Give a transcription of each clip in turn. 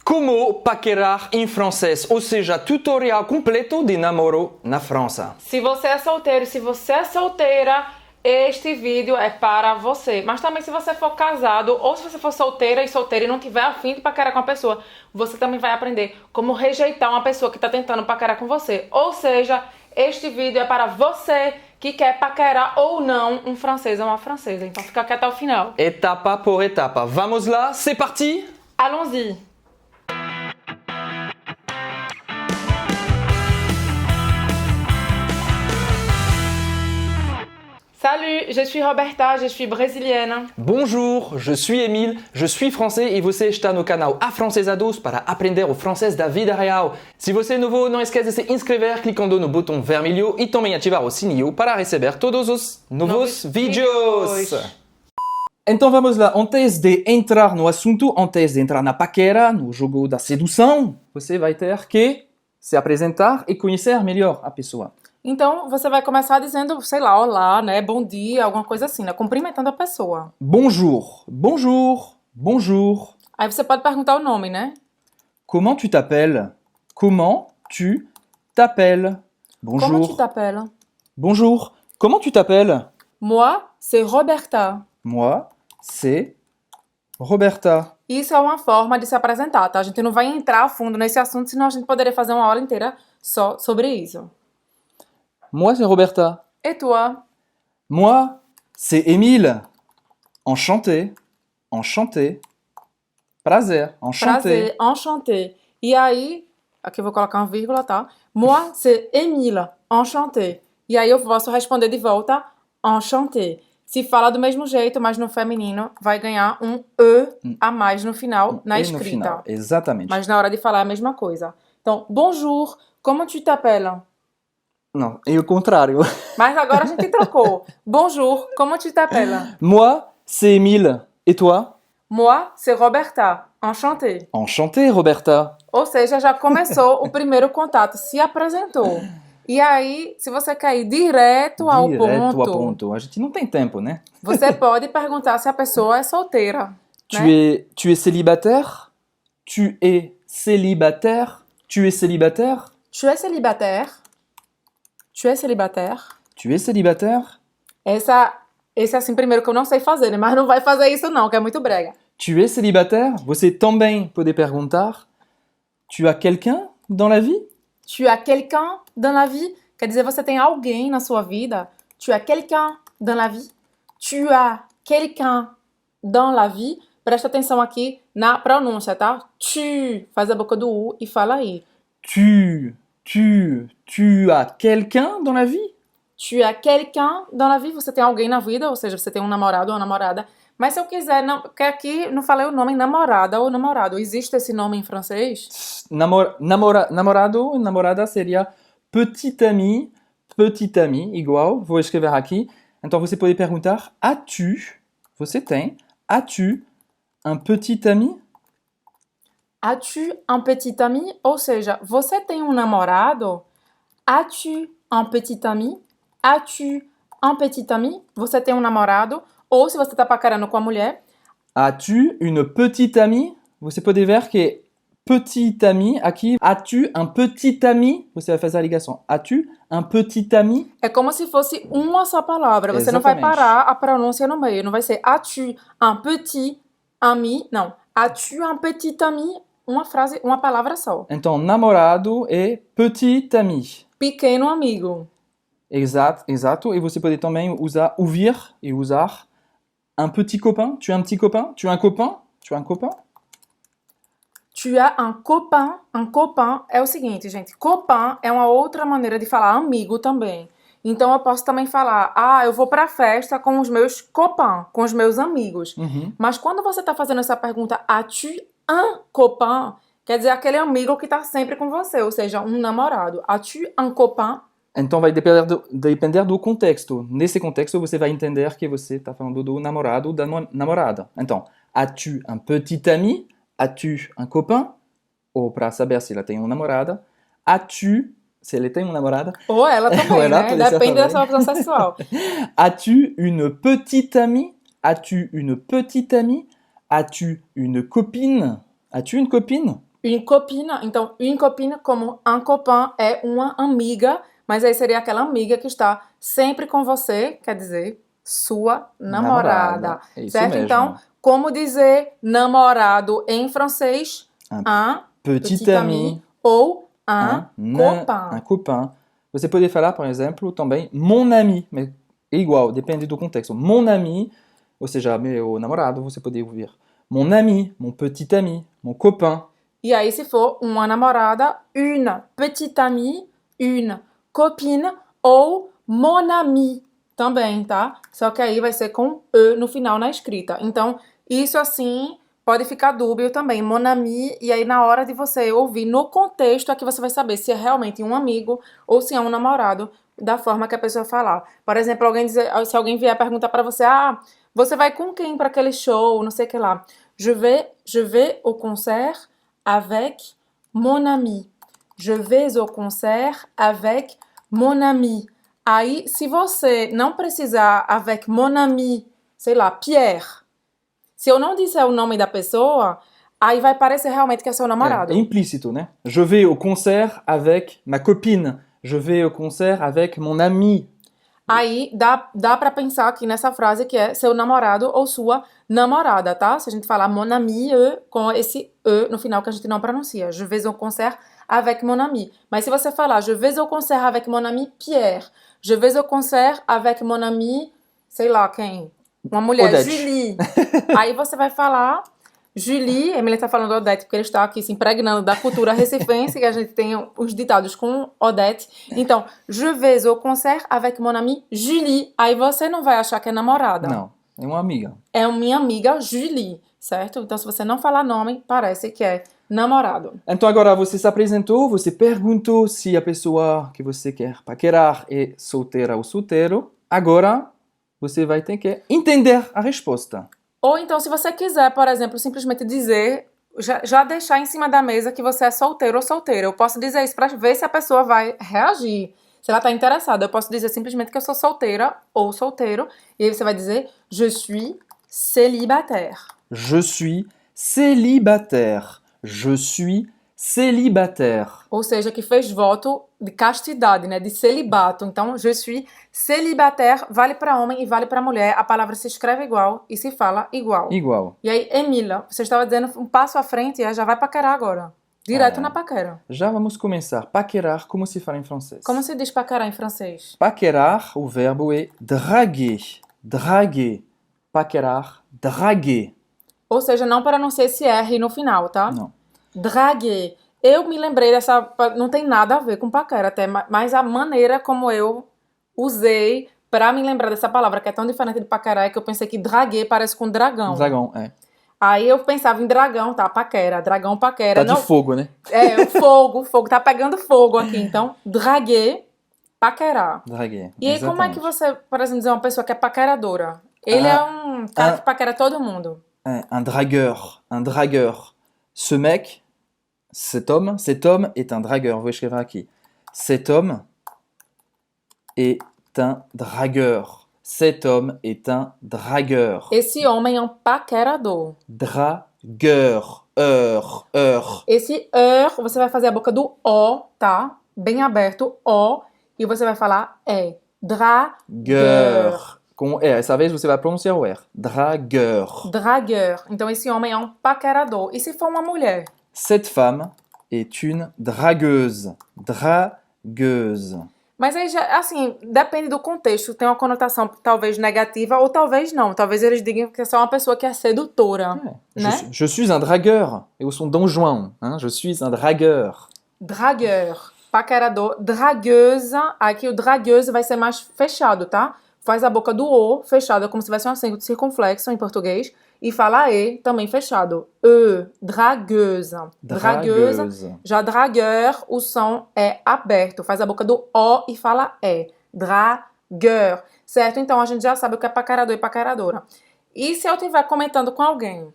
Como paquerar em francês, ou seja, tutorial completo de namoro na França. Se você é solteiro, se você é solteira, este vídeo é para você. Mas também se você for casado, ou se você for solteira e não tiver afim de paquerar com a pessoa, você também vai aprender como rejeitar uma pessoa que está tentando paquerar com você. Ou seja, este vídeo é para você que quer paquerar ou não um francês ou uma francesa. Então fica aqui até o final. Etapa por etapa. Vamos lá, c'est parti? Allons-y. Salut, je suis Roberta, je suis brésilienne. Bonjour, je suis Emile, je suis français e você está no canal Afrancesados para aprender o francês da vida real. Se você é novo, não esqueça de se inscrever clicando no botão vermelho e também ativar o sininho para receber todos os novos vídeos. Então vamos lá, antes de entrar no assunto, antes de entrar na paquera, no jogo da sedução, você vai ter que se apresentar e conhecer melhor a pessoa. Então, você vai começar dizendo, sei lá, olá, né, bom dia, alguma coisa assim, né, cumprimentando a pessoa. Bonjour, bonjour, bonjour. Aí você pode perguntar o nome, né? Comment tu t'appelles? Comment tu t'appelles? Bonjour. Como tu t'appelles? Bonjour. Comment tu t'appelles? Moi, c'est Roberta. Moi, c'est Roberta. Isso é uma forma de se apresentar, tá? A gente não vai entrar a fundo nesse assunto, senão a gente poderia fazer uma aula inteira só sobre isso. Moi, c'est Roberta. Et toi? Moi, c'est Émile. Enchanté. Enchanté. Prazer. Enchanté. Prazer, enchanté. E aí, aqui eu vou colocar uma vírgula, tá? Moi, c'est Émile. Enchanté. E aí eu posso responder de volta, enchanté. Se fala do mesmo jeito, mas no feminino vai ganhar um E a mais no final, na escrita. No final, exatamente. Mas na hora de falar é a mesma coisa. Então, bonjour, comment tu t'appelles? Não, é o contrário. Mas agora a gente trocou. Bonjour, comment tu t'appelles? Moi, c'est Émile. Et toi? Moi, c'est Roberta. Enchanté. Enchanté, Roberta. Ou seja, já começou o primeiro contato, se apresentou. E aí, se você quer ir direto ao ponto, a gente não tem tempo, né? Você pode perguntar se a pessoa é solteira. Tu es célibataire? Tu es célibataire? Tu es célibataire? Tu es célibataire? Tu es célibataire? Tu es célibataire? Esse é assim, primeiro que eu não sei fazer, né? Mas não vai fazer isso não, que é muito brega. Tu es célibataire? Você também pode perguntar. Tu as quelqu'un dans la vie? Tu as quelqu'un dans la vie? Quer dizer, você tem alguém na sua vida? Tu as quelqu'un dans la vie? Tu as quelqu'un dans la vie? Presta atenção aqui na pronúncia, tá? Tu, faz a boca do U e fala aí. Tu as quelqu'un dans la vie? Tu as quelqu'un dans la vie? Você tem alguém na vida, ou seja, você tem um namorado ou uma namorada. Mas se eu quiser, que aqui não falei o nome namorada ou namorado. Existe esse nome em francês? Namorado e namorada seria petit ami, igual, vou escrever aqui. Então você pode perguntar, você tem, as-tu un petit ami? As-tu un petit ami? Ou seja, você tem um namorado? As-tu un petit ami? As-tu un petit ami? Você tem um namorado? Ou se você está paquerando com a mulher. As-tu une petite amie? Você pode ver que petit ami aqui. As-tu un petit ami? Você vai fazer a ligação. As-tu un petit ami? É como se fosse uma só palavra. Você não vai parar a pronúncia no meio. Não vai ser as-tu un petit ami? Não. As-tu un petit ami? Uma frase, uma palavra só. Então, namorado é petit ami. Pequeno amigo. Exato. E você pode também ouvir e usar un petit copain. Tu as un petit copain? Tu as un copain? Tu as un copain? Tu as un copain. Un copain é o seguinte, gente. Copain é uma outra maneira de falar amigo também. Então eu posso também falar, eu vou pra festa com os meus copains, com os meus amigos. Uhum. Mas quando você tá fazendo essa pergunta, as-tu un copain? Quer dizer, aquele amigo que tá sempre com você, ou seja, um namorado. As-tu un copain? Então vai depender do contexto. Nesse contexto você vai entender que você está falando do namorado ou da namorada. Então, as-tu un petit ami? As-tu un copain? Ou para saber se ela tem uma namorada. As-tu, se ele tem uma namorada. Ou ela também, né? Depende da sua opção sexual. As-tu une petite amie? As-tu une petite amie? As-tu une copine? As-tu une copine? Une copine, então, une copine como un copain é uma amiga, mas aí seria aquela amiga que está sempre com você, quer dizer, sua namorada, É isso certo? mesmo. Então, como dizer namorado em francês? Un Un petit ami, ou un un copain. copain. Você pode falar, por exemplo, também mon ami, mas é igual, depende do contexto. Mon ami, ou seja, meu namorado, você pode ouvir mon ami, mon petit ami, mon copain. E aí, se for uma namorada, une petite amie, une copine ou mon ami também, tá? Só que aí vai ser com e no final na escrita. Então, isso assim pode ficar dúbio também, mon ami, e aí na hora de você ouvir no contexto é que você vai saber se é realmente um amigo ou se é um namorado, da forma que a pessoa falar. Por exemplo, se alguém vier perguntar pra você, você vai com quem para aquele show, não sei o que lá. Je vais au concert avec mon ami. Je vais au concert avec mon ami. Aí, se você não precisar avec mon ami, sei lá, Pierre, se eu não disser o nome da pessoa, aí vai parecer realmente que é seu namorado. É implícito, né? Je vais au concert avec ma copine. Je vais au concert avec mon ami. Aí dá pra pensar aqui nessa frase que é seu namorado ou sua namorada, tá? Se a gente falar mon ami, com esse e no final que a gente não pronuncia. Je vais au concert avec mon ami. Mas se você falar je vais au concert avec mon ami Pierre, je vais au concert avec mon ami, sei lá quem, uma mulher, Odete. Julie. Aí você vai falar Julie, Emily tá falando Odete porque ele está aqui se impregnando da cultura recifense, que a gente tem os ditados com Odete. Então, je vais au concert avec mon amie Julie. Aí você não vai achar que é namorada. Não, é uma amiga. É minha amiga Julie, certo? Então, se você não falar nome, parece que é namorado. Então agora você se apresentou, você perguntou se a pessoa que você quer paquerar é solteira ou solteiro. Agora você vai ter que entender a resposta. Ou então, se você quiser, por exemplo, simplesmente dizer, já deixar em cima da mesa que você é solteiro ou solteira. Eu posso dizer isso pra ver se a pessoa vai reagir. Se ela tá interessada, eu posso dizer simplesmente que eu sou solteira ou solteiro. E aí você vai dizer, je suis célibataire. Je suis célibataire. Je suis célibataire. Ou seja, que fez voto de castidade, né? De celibato. Então, je suis célibataire vale para homem e vale para mulher. A palavra se escreve igual e se fala igual. Igual. E aí, Emília, você estava dizendo um passo à frente e já vai paquerar agora. Direto na paquera. Já vamos começar. Paquerar, como se fala em francês? Como se diz paquerar em francês? Paquerar, o verbo é draguer. Draguer. Paquerar, draguer. Ou seja, não pronuncia esse R no final, tá? Não. Draguer. Eu me lembrei dessa... Não tem nada a ver com paquera até, mas a maneira como eu usei pra me lembrar dessa palavra, que é tão diferente de paquerar, é que eu pensei que draguer parece com dragão. Dragão, é. Aí eu pensava em dragão, tá? Paquera. Dragão, paquera. Tá de fogo, né? É, o fogo. Tá pegando fogo aqui. Então, draguer, paquerar. Draguer. E aí, como é que você, por exemplo, dizer uma pessoa que é paqueradora? Ele é um cara que paquera todo mundo. Un dragueur. Un dragueur. Ce mec, cet homme est un dragueur. Vou escrever aqui. Cet homme est un dragueur. Cet homme est un dragueur. Esse homem é um paquerador. Dragueur. Esse você vai fazer a boca do O, tá? Bem aberto, O. E você vai falar dragueur. Gueur. Com R. Essa vez você vai pronunciar o R. Dragueur. Dragueur. Então, esse homem é um paquerador. E se for uma mulher? Cette femme est une dragueuse. Dragueuse. Mas aí, assim, depende do contexto. Tem uma conotação talvez negativa ou talvez não. Talvez eles digam que é só uma pessoa que é sedutora, né? Je suis un dragueur. Eu sou um Dom João. Hein? Je suis un dragueur. Dragueur. Paquerador. Dragueuse. Aqui o dragueuse vai ser mais fechado, tá? Faz a boca do O fechada, como se tivesse um acento circunflexo em português. E fala E também fechado. Dragueuse. Dragueuse. Já dragueur, o som é aberto. Faz a boca do O e fala E. Dragueur. Certo? Então a gente já sabe o que é paquerador e paqueradora. E se eu estiver comentando com alguém?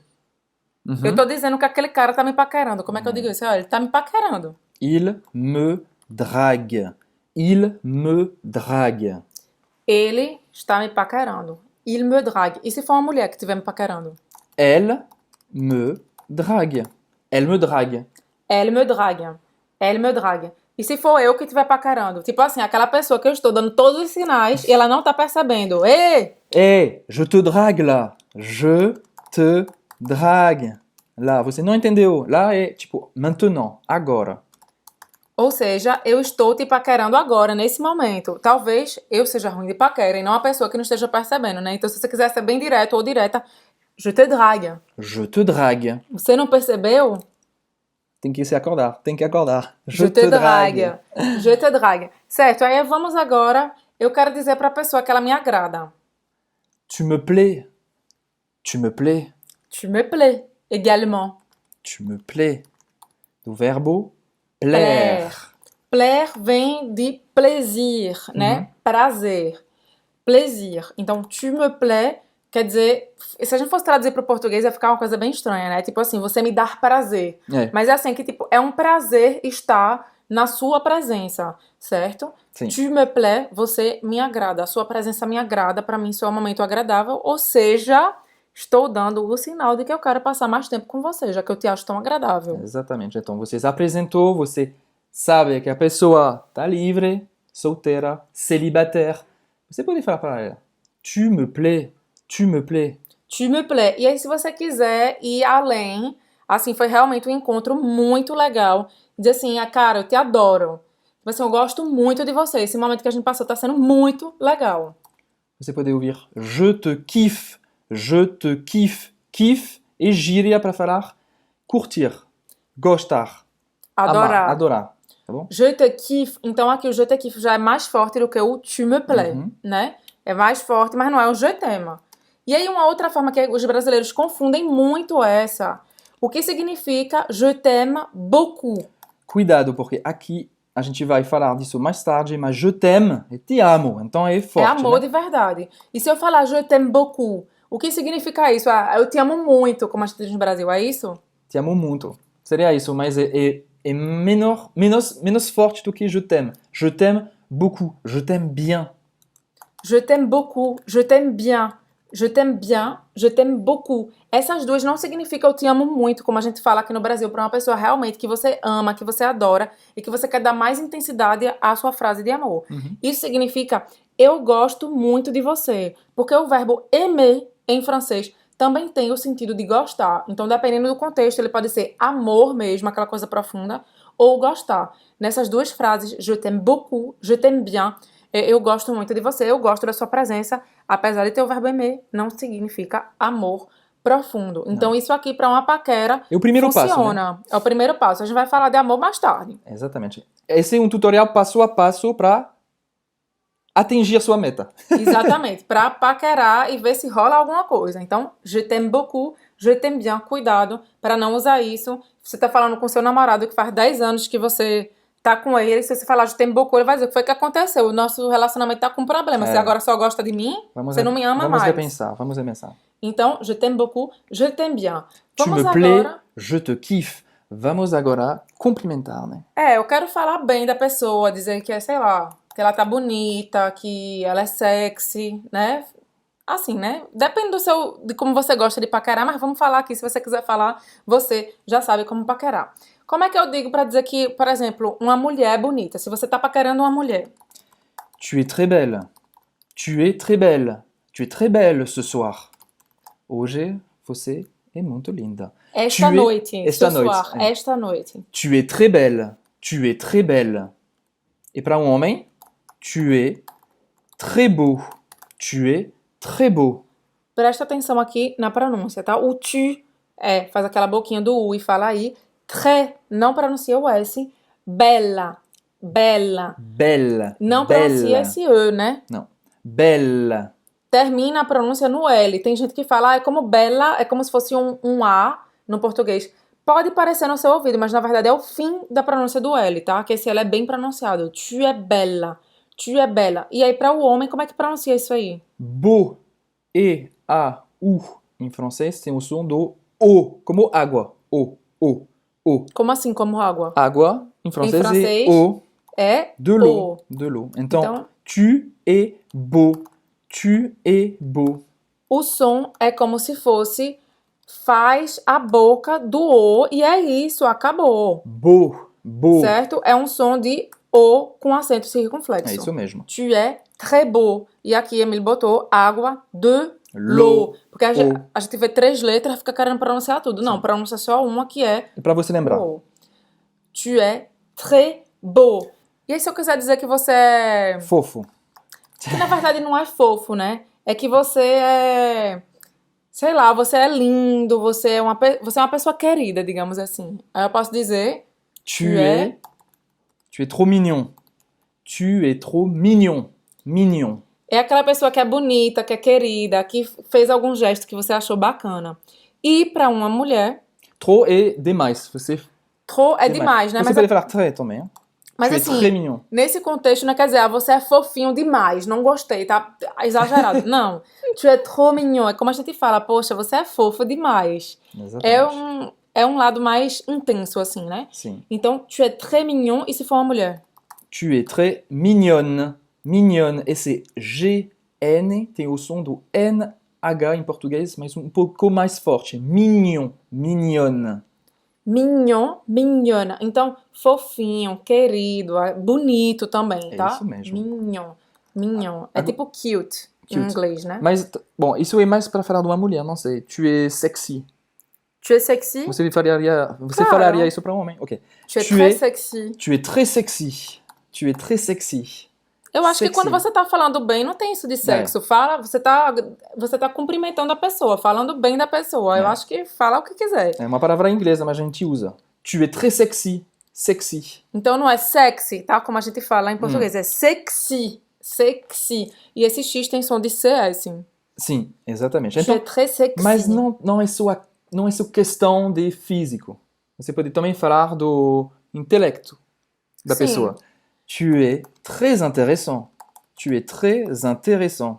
Eu tô dizendo que aquele cara tá me paquerando. Como é que eu digo isso? Olha, ele tá me paquerando. Il me drague. Il me drague. Ele está me paquerando. Il me drague. E se for uma mulher que estiver me paquerando? Elle me drague. Elle me drague. Elle me drague. Elle me drague. E se for eu que estiver paquerando? Tipo assim, aquela pessoa que eu estou dando todos os sinais e ela não tá percebendo. Ei! Hey, je te drague là. Je te drague. Lá, você não entendeu. Lá é tipo, maintenant, agora. Ou seja, eu estou te paquerando agora, nesse momento. Talvez eu seja ruim de paquera e não a pessoa que não esteja percebendo, né? Então, se você quiser ser bem direto ou direta, je te drague. Je te drague. Você não percebeu? Tem que se acordar, tem que acordar. Je te drague. Je te drague. Certo, aí vamos agora. Eu quero dizer para a pessoa que ela me agrada. Tu me plais. Tu me plais. Tu me plais, également. Tu me plais. Do verbo plaire. Plaire vem de plaisir, né? Prazer. Plaisir. Então, tu me plais quer dizer... Se a gente fosse traduzir para o português, ia ficar uma coisa bem estranha, né? Tipo assim, você me dá prazer. É. Mas é assim, que tipo, é um prazer estar na sua presença, certo? Sim. Tu me plais, você me agrada. A sua presença me agrada, para mim isso é um momento agradável. Ou seja, estou dando o sinal de que eu quero passar mais tempo com você, já que eu te acho tão agradável. Exatamente. Então, você se apresentou, você sabe que a pessoa está livre, solteira, célibataire. Você pode falar para ela, tu me plais, tu me plais. Tu me plais. E aí, se você quiser ir além, assim, foi realmente um encontro muito legal. Dizer assim, cara, eu te adoro. Tipo assim, eu gosto muito de você. Esse momento que a gente passou tá sendo muito legal. Você pode ouvir je te kiffe, je te kiffe, kiffe e gíria para falar curtir, gostar, Adorar. amar, adorar, tá bom? Je te kiffe. Então aqui o je te kiffe já é mais forte do que o tu me plais, né? É mais forte, mas não é um je t'aime. E aí uma outra forma que os brasileiros confundem muito essa. O que significa je t'aime beaucoup? Cuidado, porque aqui a gente vai falar disso mais tarde, mas je t'aime e te amo, então é forte. É amor, né? de verdade. E se eu falar je t'aime beaucoup, o que significa isso? Ah, eu te amo muito, como a gente diz no Brasil, é isso? Te amo muito. Seria isso, mas é menos forte do que je t'aime. Je t'aime beaucoup, je t'aime bien. Je t'aime beaucoup, je t'aime bien. Je t'aime bien, je t'aime beaucoup. Essas duas não significam eu te amo muito, como a gente fala aqui no Brasil, para uma pessoa realmente que você ama, que você adora e que você quer dar mais intensidade à sua frase de amor. Isso significa eu gosto muito de você, porque o verbo aimer em francês também tem o sentido de gostar. Então, dependendo do contexto, ele pode ser amor mesmo, aquela coisa profunda, ou gostar. Nessas duas frases, je t'aime beaucoup, je t'aime bien, eu gosto muito de você, eu gosto da sua presença, apesar de ter o verbo aimer, não significa amor profundo. Então, isso aqui para uma paquera É o primeiro funciona. passo, né? É o primeiro passo. A gente vai falar de amor mais tarde. Exatamente. Esse é um tutorial passo a passo para atingir a sua meta. Exatamente, para paquerar e ver se rola alguma coisa. Então, je t'aime beaucoup, je t'aime bien. Cuidado para não usar isso. Você tá falando com seu namorado que faz 10 anos que você tá com ele, se você falar je t'aime beaucoup, ele vai dizer o que foi que aconteceu. O nosso relacionamento tá com problema. Você agora só gosta de mim, você não me ama mais. Vamos repensar. Então, je t'aime beaucoup, je t'aime bien. Tu Vamos me plais, agora... je te kiffe. Vamos agora cumprimentar, né? eu quero falar bem da pessoa, dizer que é, sei lá, que ela tá bonita, que ela é sexy, né? Assim, né? Depende de como você gosta de paquerar, mas vamos falar aqui, se você quiser falar, você já sabe como paquerar. Como é que eu digo pra dizer que, por exemplo, uma mulher é bonita? Se você tá paquerando uma mulher. Tu es très belle. Tu es très belle. Tu es très belle ce soir. Hoje você é muito linda. Esta noite. Esta noite. Esta noite. Tu es très belle. Tu es très belle. E para um homem, tu es très beau. Tu es très beau. Presta atenção aqui na pronúncia, tá? O tu faz aquela boquinha do U e fala aí. Très, não pronuncia o S. Bella. Bella. Belle. Não belle. pronuncia esse E, né? Não. Belle. Termina a pronúncia no L. Tem gente que fala, é como bela, é como se fosse um A no português. Pode parecer no seu ouvido, mas na verdade é o fim da pronúncia do L, tá? Que esse L é bem pronunciado. Tu é bela. Tu é bela. E aí, para o homem, como é que pronuncia isso aí? Beau. E-A-U. Em francês tem o som do O, como água. O. Como assim, como água? Água, em francês, é eau. É de l'eau. De l'eau. Então, tu es beau. Tu es beau. O som é como se fosse faz a boca do O e é isso, acabou. Beau, beau. Certo? É um som de O com acento circunflexo. É isso mesmo. Tu es très beau. E aqui Emile botou água de L'eau. l'eau. Porque a gente vê 3 letras e fica querendo pronunciar tudo. Não, pronuncia só uma que é E para você lembrar. O. Tu es très beau. E aí se eu quiser dizer que você é... Fofo. Que na verdade não é fofo, né? É que você é... Sei lá, você é lindo, você é uma pessoa querida, digamos assim. Aí eu posso dizer... Tu es trop mignon. Tu es trop mignon. Mignon. É aquela pessoa que é bonita, que é querida, que fez algum gesto que você achou bacana. E pra uma mulher, Trop é demais. Você trop é demais, né? Você Mas, pode falar très também. Hein? mas Tu es assim, très mignon. nesse contexto não quer dizer, você é fofinho demais, não gostei, tá exagerado. Não, tu es trop mignon. É como a gente fala, poxa, você é fofo demais. Exatamente. É um lado mais intenso, assim, né? Sim. Então, tu es très mignon, e se for uma mulher? Tu es très mignonne. Mignonne. E c'est G-N. Tem o som do N-H em português, mas um pouco mais forte. Mignon. Mignonne. Mignon, mignona. Então, fofinho, querido, bonito também, tá? É isso mesmo. Mignon, mignon. É tipo cute em Cute. inglês, né? Mas, bom, isso é mais para falar de uma mulher, não sei. Tu es sexy. Tu es sexy? Você falaria Claro. falaria isso para um homem? Ok. Tu es Tu très es- sexy. Tu es très sexy. Tu es très sexy. Eu acho que Sexy. quando você tá falando bem, não tem isso de sexo. Fala, você tá cumprimentando a pessoa, falando bem da pessoa. Eu É. acho que fala o que quiser. É uma palavra inglesa, mas a gente usa. Tu es très sexy. Sexy. Então não é sexy, tá? Como a gente fala em português. É sexy. Sexy. E esse X tem som de CS. Sim, exatamente. Tu Então, es très sexy. mas não é só questão de físico. Você pode também falar do intelecto da Sim. pessoa. Tu es très intéressant. Tu es très intéressant.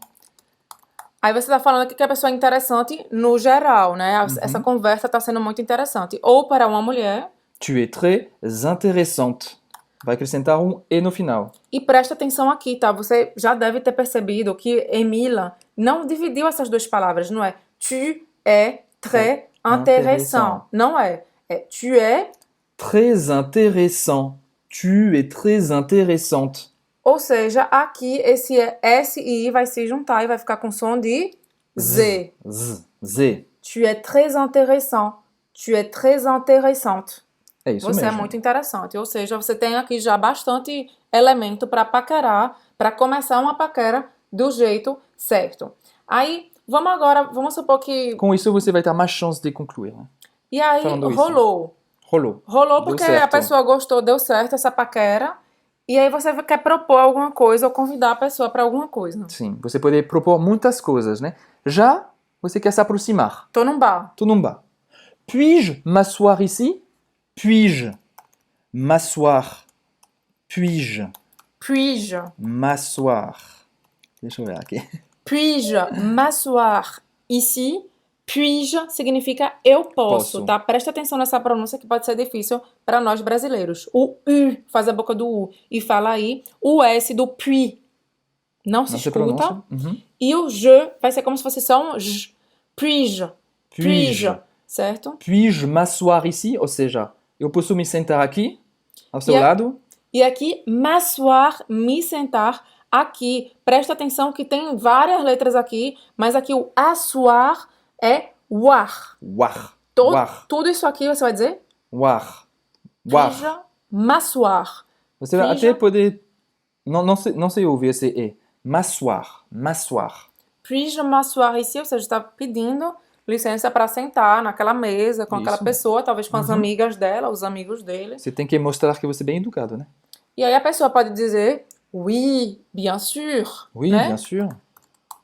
Aí você tá falando aqui que a pessoa é interessante no geral, né? Essa conversa tá sendo muito interessante. Ou para uma mulher. Tu es très intéressante. Vai acrescentar um E no final. E presta atenção aqui, tá? Você já deve ter percebido que Emila não dividiu essas duas palavras, não é? Tu es très intéressant. Não é. É tu es, Très intéressant. Tu es très intéressante. ou seja, aqui esse S e I vai se juntar e vai ficar com som de Z. Z. Tu es très intéressant. Tu es très intéressante. É isso Você mesmo. é muito interessante. Ou seja, você tem aqui já bastante elemento para paquerar, para começar uma paquera do jeito certo. Aí, vamos supor que... Com isso você vai ter mais chance de concluir. Né? E aí, Falando isso. rolou. Rolou. Rolou Deu porque certo. a pessoa gostou, deu certo essa paquera. E aí você quer propor alguma coisa ou convidar a pessoa para alguma coisa. Sim, você pode propor muitas coisas, né? Já você quer se aproximar. Tô num bar. Tout non bas. Puis-je m'asseoir ici? Puis-je m'asseoir? Puis-je Puis-je? m'asseoir? Deixa eu ver aqui. Puis-je m'asseoir ici? Puis-je significa eu posso, tá? Presta atenção nessa pronúncia que pode ser difícil para nós brasileiros. O U faz a boca do U e fala aí o S do puis. Não se Não se escuta. pronuncia? Uhum. E o je vai ser como se fosse só um J. Puis-je. Puis-je. Puis-je. Certo? Puis-je m'asseoir ici? Ou seja, eu posso me sentar aqui, ao seu E a- lado? E aqui, m'asseoir, me sentar. Aqui, presta atenção que tem várias letras aqui, mas aqui o asseoir é war. War. War. Tudo isso aqui você vai dizer? War. War. Puis-je m'asseoir. Você vai Puis-je. até poder... Não sei ouvir esse E. M'asseoir. M'asseoir. Puis-je m'asseoir ici? Ou seja, está pedindo licença para sentar naquela mesa com aquela Isso. pessoa, talvez com as amigas dela, os amigos dele. Você tem que mostrar que você é bem educado, né? E aí a pessoa pode dizer oui, bien sûr. Oui, né? bien sûr.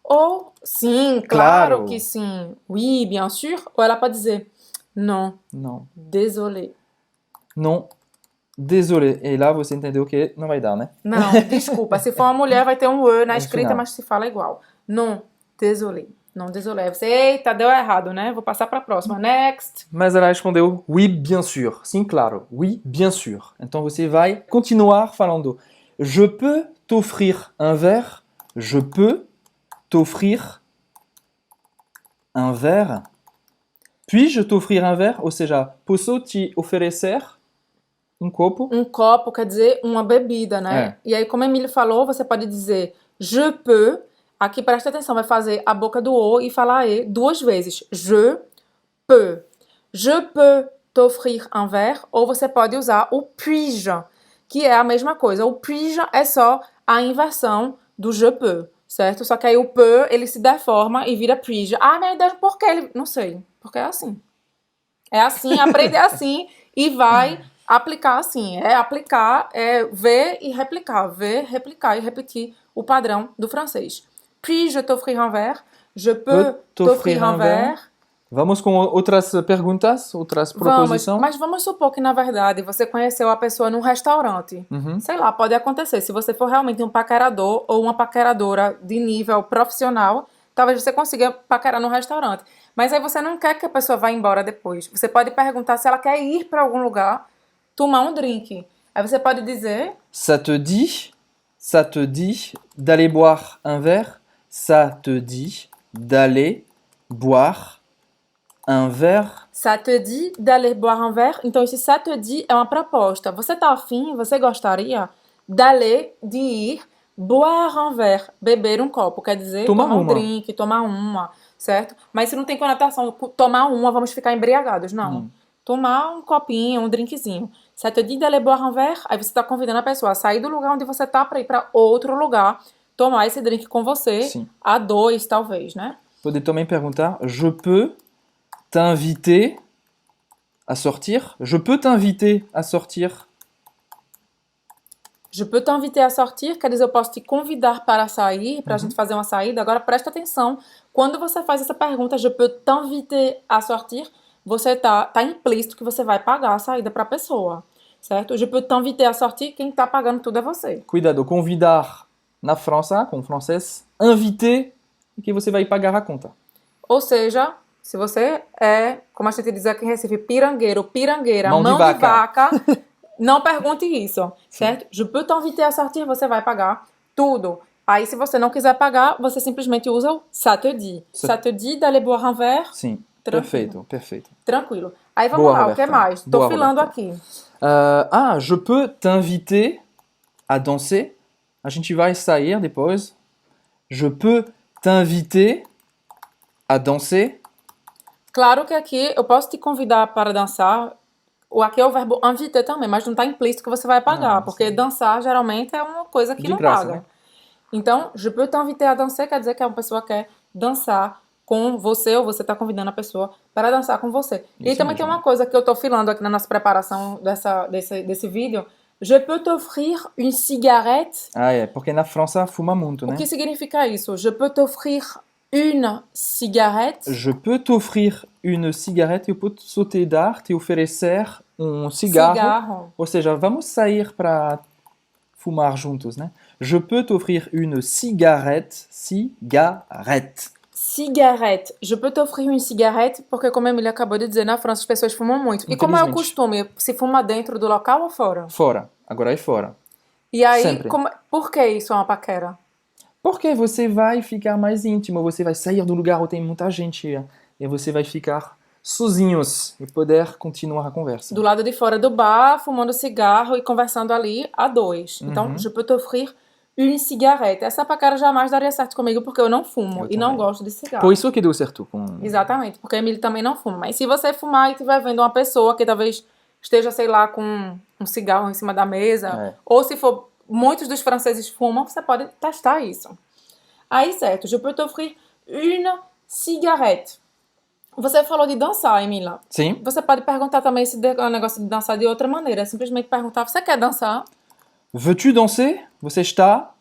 Ou sim, Claro. claro que sim. Oui, bien sûr. Ou ela pode dizer non, Não. désolé. Não. Désolé. E lá você entendeu que não vai dar, né? Não, desculpa. Se for uma mulher, vai ter um E na No escrita, final. mas se fala igual. Non, désolé. Não, désolé. Aí você, eita, deu errado, né? Vou passar para a próxima. Next. Mas ela respondeu oui, bien sûr. Sim, claro. Oui, bien sûr. Então você vai continuar falando. Je peux t'offrir un verre. Je peux t'offrir un verre. Puis-je t'offrir un verre? Ou seja, posso te oferecer um copo? Um copo quer dizer uma bebida, né? E aí, como a Emília falou, você pode dizer je peux. Aqui, presta atenção, vai fazer a boca do O e falar E 2 vezes. Je peux. Je peux t'offrir un verre. Ou você pode usar o puis-je, que é a mesma coisa. O puis-je é só a inversão do je peux, certo? Só que aí o peut, ele se deforma e vira puis-je. Ah, meu Deus, por que ele... Não sei, porque é assim. É assim, aprender assim e vai aplicar assim. É aplicar, é ver e replicar. Ver, replicar e repetir o padrão do francês. Puis-je t'offrir un verre? Je peux t'offrir un verre? Vamos com outras perguntas, outras proposições? Mas vamos supor que, na verdade, você conheceu a pessoa num restaurante. Sei lá, pode acontecer. Se você for realmente um paquerador ou uma paqueradora de nível profissional, talvez você consiga paquerar num restaurante. Mas aí você não quer que a pessoa vá embora depois. Você pode perguntar se ela quer ir para algum lugar tomar um drink. Aí você pode dizer... Ça te dit d'aller boire un verre? Ça te dit d'aller boire un verre? Ça te dit d'aller boire un verre? Então, esse ça te dit é uma proposta. Você tá afim, você gostaria d'aller, de ir, boire un verre, beber um copo. Quer dizer, tomar um drink, tomar uma, certo? Mas isso não tem conotação, tomar uma, vamos ficar embriagados, não. Tomar um copinho, um drinkzinho. Ça te dit d'aller boire un verre? Aí você tá convidando a pessoa a sair do lugar onde você tá para ir para outro lugar, tomar esse drink com você, Sim. A 2, talvez, né? Pode também perguntar, je peux t'inviter à sortir? Je peux t'inviter à sortir? Je peux t'inviter à sortir, quer dizer, eu posso te convidar para sair, para a gente fazer uma saída. Agora, presta atenção, quando você faz essa pergunta, je peux t'inviter à sortir, você tá implícito que você vai pagar a saída para a pessoa, certo? Je peux t'inviter à sortir, quem tá pagando tudo é você. Cuidado, convidar na França, com francês, inviter, que você vai pagar a conta. Ou seja, se você é, como a gente diz aqui em Recife, pirangueiro, pirangueira, mão de vaca, não pergunte isso, certo? Je peux t'inviter à sortir, você vai pagar tudo. Aí, se você não quiser pagar, você simplesmente usa o ça te dit. Ça te dit d'aller boire un verre? Sim, Tranquilo. perfeito. Tranquilo. Aí, vamos Boa, lá, Roberta. o que mais? Tô Boa, filando Roberta. aqui. Je peux t'inviter à danser? A gente vai sair depois. Je peux t'inviter à danser? Claro que aqui eu posso te convidar para dançar. Aqui é o verbo inviter também, mas não está implícito que você vai pagar, porque sim. dançar geralmente é uma coisa que De não graça, paga. né? Então, je peux t'inviter à danser quer dizer que uma pessoa quer dançar com você ou você está convidando a pessoa para dançar com você. E também tem uma coisa que eu estou filando aqui na nossa preparação desse vídeo. Je peux t'offrir une cigarette? Ah, é, porque na França fuma muito, né? O que significa isso? Je peux t'offrir une cigarette? Je peux t'offrir une cigarette, eu posso te dar, te oferecer cigarro. Ou seja, vamos sair para fumar juntos, né? Je peux t'offrir une cigarette. Cigarette. Je peux t'offrir une cigarette, porque como a Emília acabou de dizer, na França as pessoas fumam muito. E como é o costume? Se fuma dentro do local ou fora? Fora. Agora é fora. E aí, Sempre. por que isso é uma paquera? Porque você vai ficar mais íntimo, você vai sair do lugar onde tem muita gente e você vai ficar sozinhos e poder continuar a conversa. Do lado de fora do bar, fumando cigarro e conversando ali a 2. Então, je peux t'offrir une cigarette. Essa paquera jamais daria certo comigo porque eu não fumo e não gosto de cigarro. Por isso que deu certo com... Exatamente, porque a Emília também não fuma. Mas se você fumar e estiver vendo uma pessoa que talvez esteja, sei lá, com um cigarro em cima da mesa, ou se for... Muitos dos franceses fumam, você pode testar isso. Aí, certo. Je peux t'offrir une cigarette. Você falou de dançar, Emília. Sim. Você pode perguntar também se é um negócio de dançar de outra maneira. É simplesmente perguntar, você quer dançar? Veux-tu danser? Você está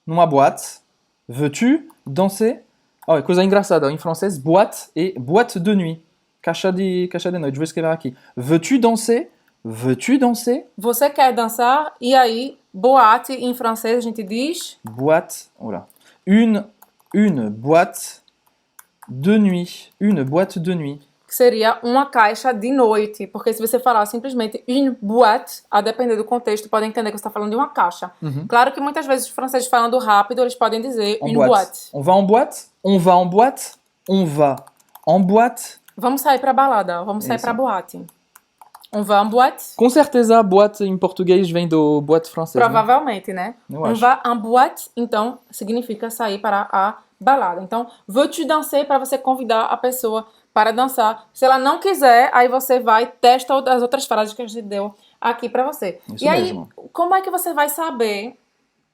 numa boate. Veux-tu danser? Oh, é coisa engraçada. Em francês, boate é boate de nuit. Caixa de noite. Vou escrever aqui. Veux-tu danser? Veux-tu danser? Você quer dançar? E aí, boate em francês a gente diz... Boate, voilà. Une boîte de nuit. Une boîte de nuit. Que seria uma caixa de noite. Porque se você falar simplesmente une boîte, a depender do contexto, podem entender que você está falando de uma caixa. Claro que muitas vezes os franceses falando rápido, eles podem dizer une boîte. On va en boîte? On va en boîte? On va en boîte? Vamos sair pra balada, vamos sair Isso. pra boate. On va en boate? Com certeza, boate em português vem do boate francês, né? Provavelmente, né? Eu On acho. va en boate, então, significa sair para a balada. Então, veux-tu danser para você convidar a pessoa para dançar. Se ela não quiser, aí você vai, testa as outras frases que a gente deu aqui pra você. Isso e aí, mesmo. como é que você vai saber?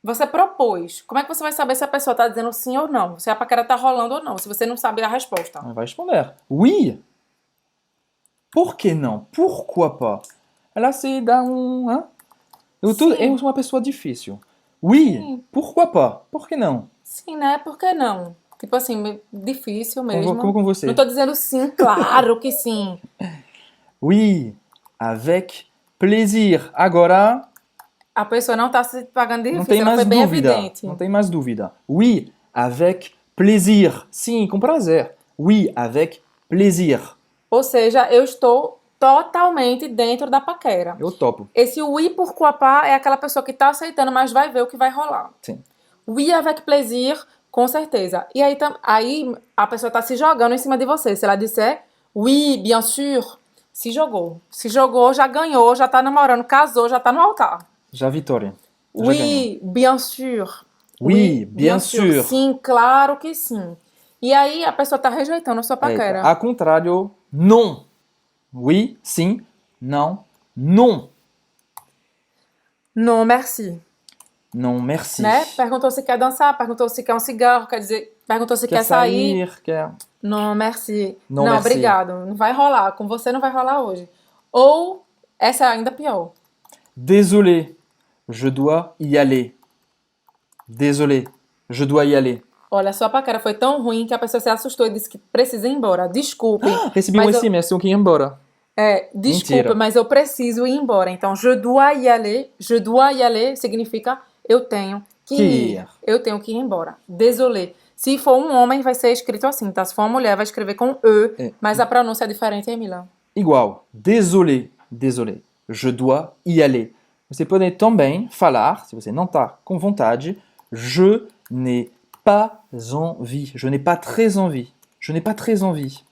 Você propôs. Como é que você vai saber se a pessoa tá dizendo sim ou não? Se a paquera tá rolando ou não, se você não sabe a resposta. Ela vai responder. Oui. Por que não? Pourquoi pas? Ela se dá um... Hein? Eu sou uma pessoa difícil. Oui. Sim. Pourquoi pas? Por que não? Sim, né? Por que não? Tipo assim, difícil mesmo. Como com você. Não tô dizendo sim, claro que sim. Oui. Avec plaisir. Agora, A pessoa não tá se pagando de não difícil, tem ela mais foi bem dúvida. evidente. Não tem mais dúvida. Oui. Avec plaisir. Sim, com prazer. Oui. Avec plaisir. Ou seja, eu estou totalmente dentro da paquera. Eu topo. Esse oui pourquoi pas é aquela pessoa que tá aceitando, mas vai ver o que vai rolar. Sim. Oui avec plaisir, com certeza. E aí, aí a pessoa tá se jogando em cima de você. Se ela disser oui, bien sûr, se jogou. Se jogou, já ganhou, já tá namorando, casou, já tá no altar. Já vitória. Já ganhou. Oui, bien sûr. Oui, bien sûr. Sim, claro que sim. E aí a pessoa tá rejeitando a sua paquera. A contrário, non. Oui, sim. Não, non. Non, merci. Non, merci. Né? Perguntou se quer dançar, perguntou se quer um cigarro, quer dizer, perguntou se quer sair. Quer... Non, merci. Non, não, merci. obrigado. Não vai rolar. Com você não vai rolar hoje. Ou, essa é ainda pior. Désolé, je dois y aller. Désolé, je dois y aller. Olha, a sua paquera foi tão ruim que a pessoa se assustou e disse que precisa ir embora. Desculpe. Recebi um mas SMS, eu que ir embora. Desculpe, Mentira. mas eu preciso ir embora. Então, je dois y aller significa eu tenho que ir. Eu tenho que ir embora. Désolé. Se for um homem, vai ser escrito assim, tá? Se for uma mulher, vai escrever com E, mas a pronúncia é diferente, Emila. Igual. Désolé, désolé. Je dois y aller. Você pode também falar, se você não está com vontade, je n'ai pas envie. Je n'ai pas très envie. Je n'ai pas très envie.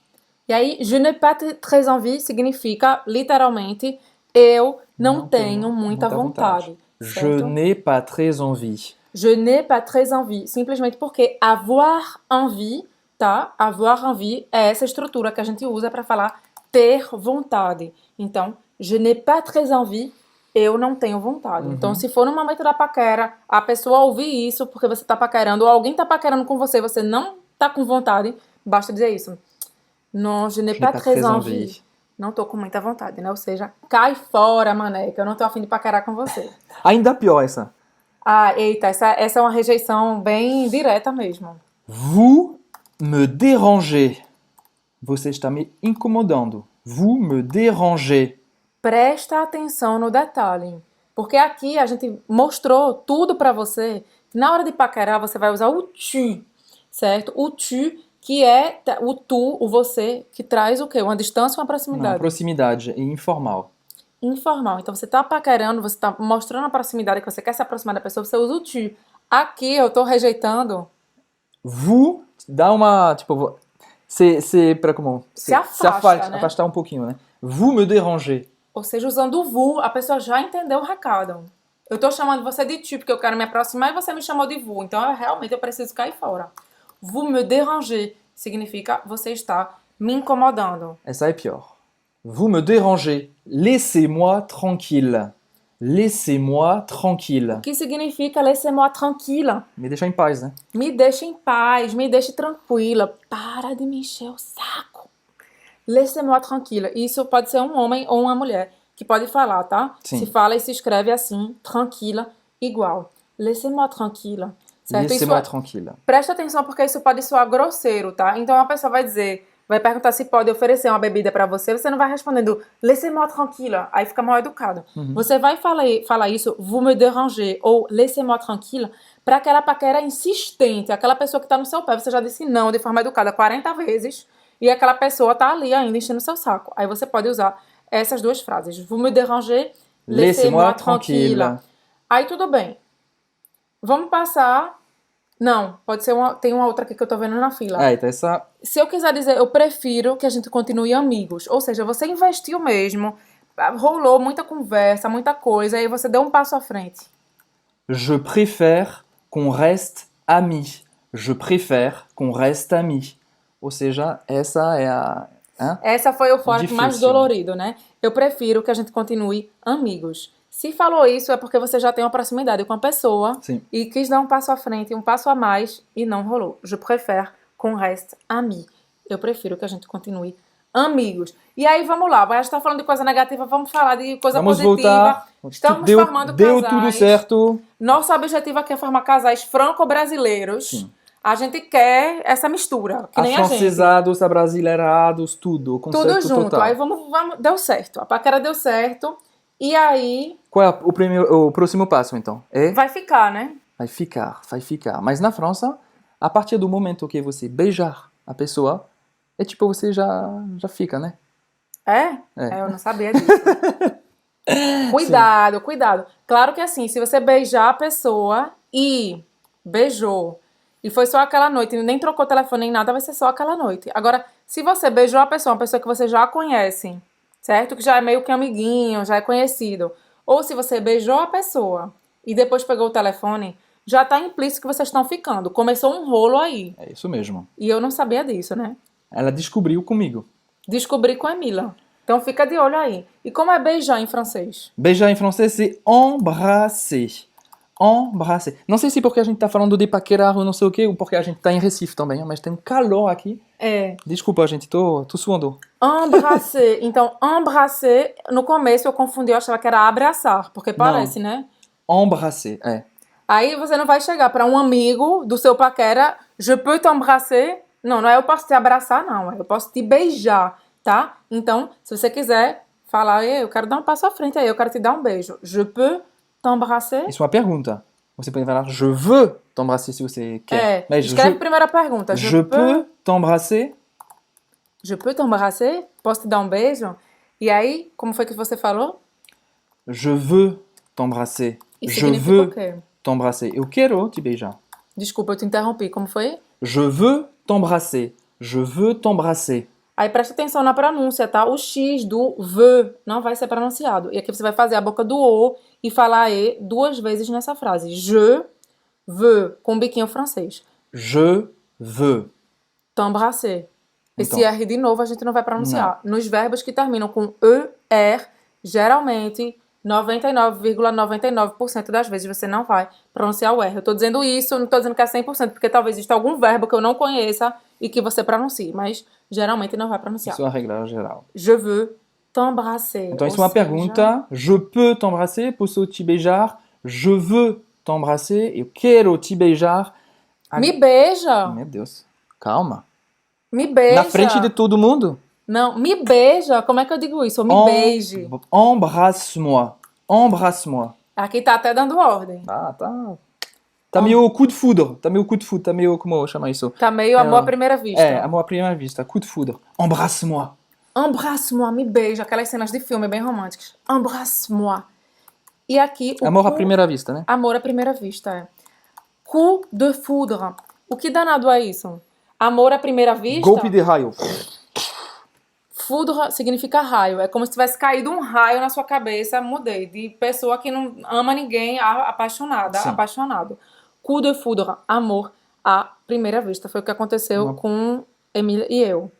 E aí, je n'ai pas très envie significa, literalmente, eu não tenho muita vontade. Je n'ai pas très envie. Je n'ai pas très envie. Simplesmente porque avoir envie, tá? Avoir envie é essa estrutura que a gente usa para falar ter vontade. Então, je n'ai pas très envie, eu não tenho vontade. Então, se for no momento da paquera, a pessoa ouvir isso porque você tá paquerando, ou alguém tá paquerando com você, você não tá com vontade, basta dizer isso. Non, je n'ai pas très envie. Não tô com muita vontade, né? Ou seja, cai fora, maneca. Eu não tô afim de paquerar com você. Ainda pior essa. Ah, eita, essa é uma rejeição bem direta mesmo. Vous me dérangez. Você está me incomodando. Vous me dérangez. Presta atenção no detalhe. Porque aqui a gente mostrou tudo pra você. Na hora de paquerar, você vai usar o tu, certo? O tu, que é o tu, o você, que traz o quê? Uma distância ou uma proximidade? Não, proximidade e informal. Informal. Então, você tá paquerando, você tá mostrando a proximidade, que você quer se aproximar da pessoa, você usa o tu. Aqui, eu tô rejeitando. Vous dá uma, tipo, para como? Se afasta, né? Afastar um pouquinho, né? Vous me dérangez. Ou seja, usando o vous, a pessoa já entendeu o recado. Eu tô chamando você de tu, porque eu quero me aproximar e você me chamou de vous. Então, realmente, eu preciso cair fora. Vous me dérangez significa você está me incomodando. Essa é pior. Vous me dérangez. Laissez-moi tranquille. Laissez-moi tranquille. O que significa laissez-moi tranquille? Me deixa em paz, né? Me deixe em paz, me deixe tranquila. Para de me encher o saco. Laissez-moi tranquille. Isso pode ser um homem ou uma mulher que pode falar, tá? Sim. Se fala e se escreve assim, tranquille, igual. Laissez-moi tranquille. Certo? Laissez-moi tranquille. Presta atenção porque isso pode soar grosseiro, tá? Então a pessoa vai dizer, vai perguntar se pode oferecer uma bebida pra você, você não vai respondendo laissez-moi tranquille, aí fica mal educado. Você vai falar isso, vous me dérangez ou laissez-moi tranquille, pra aquela paquera insistente, aquela pessoa que tá no seu pé, você já disse não de forma educada 40 vezes, e aquela pessoa tá ali ainda enchendo o seu saco. Aí você pode usar essas duas frases, vous me dérangez, laissez-moi tranquille. Aí tudo bem. Vamos passar Não, pode ser uma. Tem uma outra aqui que eu tô vendo na fila. Ah, então essa... Se eu quiser dizer, eu prefiro que a gente continue amigos. Ou seja, você investiu mesmo, rolou muita conversa, muita coisa, e você deu um passo à frente. Je préfère qu'on reste amis. Je préfère qu'on reste amis. Ou seja, essa é a... Hein? Essa foi o fora mais Difícil. dolorido, né? Eu prefiro que a gente continue amigos. Se falou isso, é porque você já tem uma proximidade com a pessoa Sim. e quis dar um passo à frente, um passo a mais e não rolou. Je préfère qu'on reste amis. Eu prefiro que a gente continue amigos. E aí, vamos lá. A gente tá falando de coisa negativa, vamos falar de coisa Vamos positiva. voltar. Estamos Deu, formando deu casais. tudo certo. Nosso objetivo aqui é formar casais franco-brasileiros. Sim. A gente quer essa mistura, que nem a gente. Afrancesados, abrasileirados, tudo. O conceito Tudo junto. total. Aí vamos, deu certo. A paquera deu certo. E aí Qual é o próximo passo, então? É? vai ficar, né? Vai ficar, vai ficar. Mas na França, a partir do momento que você beijar a pessoa, é tipo você já fica, né? É? É. Eu não sabia disso. Cuidado, cuidado. Claro que assim, se você beijar a pessoa e beijou, e foi só aquela noite, e nem trocou telefone nem nada, vai ser só aquela noite. Agora, se você beijou a pessoa, uma pessoa que você já conhece, certo? Que já é meio que amiguinho, já é conhecido. Ou se você beijou a pessoa e depois pegou o telefone, já tá implícito que vocês estão ficando. Começou um rolo aí. É isso mesmo. E eu não sabia disso, né? Ela descobriu comigo. Descobri com a Emila. Então fica de olho aí. E como é beijar em francês? Beijar em francês, c'est embrasser. Embrasser. Não sei se porque a gente tá falando de paquerar ou não sei o quê, ou porque a gente tá em Recife também, mas tem um calor aqui. É. Desculpa, gente, tô suando. Embrasser. Então, embrasser, no começo eu confundi, eu achava que era abraçar, porque parece, né? Embrasser, é. Aí você não vai chegar pra um amigo do seu paquera, je peux t'embrasser. Não, não é eu posso te abraçar, não. É eu posso te beijar, tá? Então, se você quiser falar, "Ei, eu quero dar um passo à frente aí, eu quero te dar um beijo. Je peux t'embrasser? Isso é uma pergunta. Você pode falar, je veux t'embrasser se você quer. É, Mas escreve a primeira pergunta. je peux t'embrasser? Je peux t'embrasser? Posso te dar um beijo? E aí, como foi que você falou? Je veux t'embrasser. Isso Je significa veux o quê? t'embrasser. Eu quero te beijar. Desculpa, eu te interrompi. Como foi? Je veux t'embrasser. Je veux t'embrasser. Aí presta atenção na pronúncia, tá? O X do veux não vai ser pronunciado. E aqui você vai fazer a boca do O e falar E 2 vezes nessa frase. Je veux, com um biquinho francês. Je veux. T'embrasser. Esse Então. R de novo a gente não vai pronunciar. Nos verbos que terminam com ER, geralmente 99,99% das vezes você não vai pronunciar o R. Eu tô dizendo isso, não tô dizendo que é 100%, porque talvez exista algum verbo que eu não conheça e que você pronuncie, mas geralmente não vai pronunciar. Isso é a regra geral. Je veux t'embrasser. Então, isso é uma pergunta. Je peux t'embrasser? Posso te beijar? Je veux t'embrasser? Eu quero te beijar. Me beija! Meu Deus. Calma. Me beija! Na frente de todo mundo? Não, me beija! Como é que eu digo isso? Me beije. Embrasse-moi. Embrasse-moi. Aqui tá até dando ordem. Ah, tá. Tá meio coup de foudre. Tá meio coup de foudre. Tá meio, como chama isso? Tá meio amor à primeira vista. É, amor à primeira vista. Coup de foudre. Embrasse-moi. Embrasse-moi, me beija. Aquelas cenas de filme bem românticas. Embrasse-moi. E aqui... Amor à primeira vista, né? Amor à primeira vista, é. Coup de foudre. O que danado é isso? Amor à primeira vista? Golpe de raio. Foudre significa raio. É como se tivesse caído um raio na sua cabeça. Mudei. De pessoa que não ama ninguém, apaixonada, Sim. apaixonado. Coup de foudre. Amor à primeira vista. Foi o que aconteceu com Emília e eu.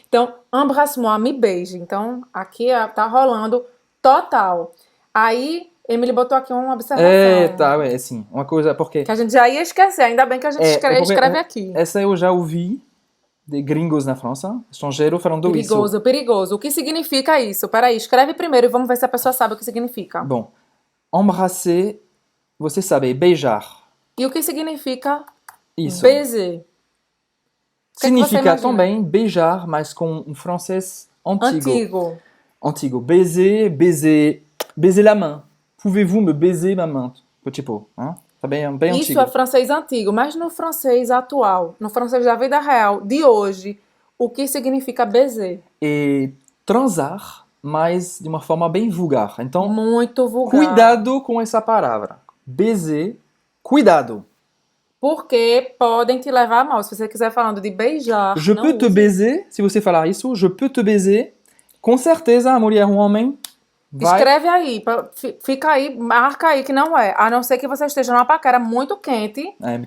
Então, embrasse-moi, me beije. Então, aqui tá rolando total. Aí, Emily botou aqui uma observação. É, tá, é assim. Uma coisa, porque... Que a gente já ia esquecer. Ainda bem que a gente escreve aqui. Essa eu já ouvi de gringos na França, estrangeiro falando isso. Perigoso, perigoso. O que significa isso? Peraí, escreve primeiro e vamos ver se a pessoa sabe o que significa. Bom, embrasser, você sabe, beijar. E o que significa Isso. baiser? que você Significa imagina? também beijar, mas com um francês antigo. Antigo. Antigo. Baiser la main. Pouvez-vous me baiser ma main? Tipo, hein? Tá bem Isso antigo. é francês antigo, mas no francês atual, no francês da vida real, de hoje, o que significa baiser? E transar, mas de uma forma bem vulgar. Então, Muito vulgar. cuidado com essa palavra. Baiser Cuidado. Porque podem te levar a mal. Se você quiser falando de beijar, Je não peux te use. baiser, se você falar isso, je peux te baiser. Com certeza a mulher ou o homem vai... Escreve aí, fica aí, marca aí que não é. A não ser que você esteja numa paquera muito quente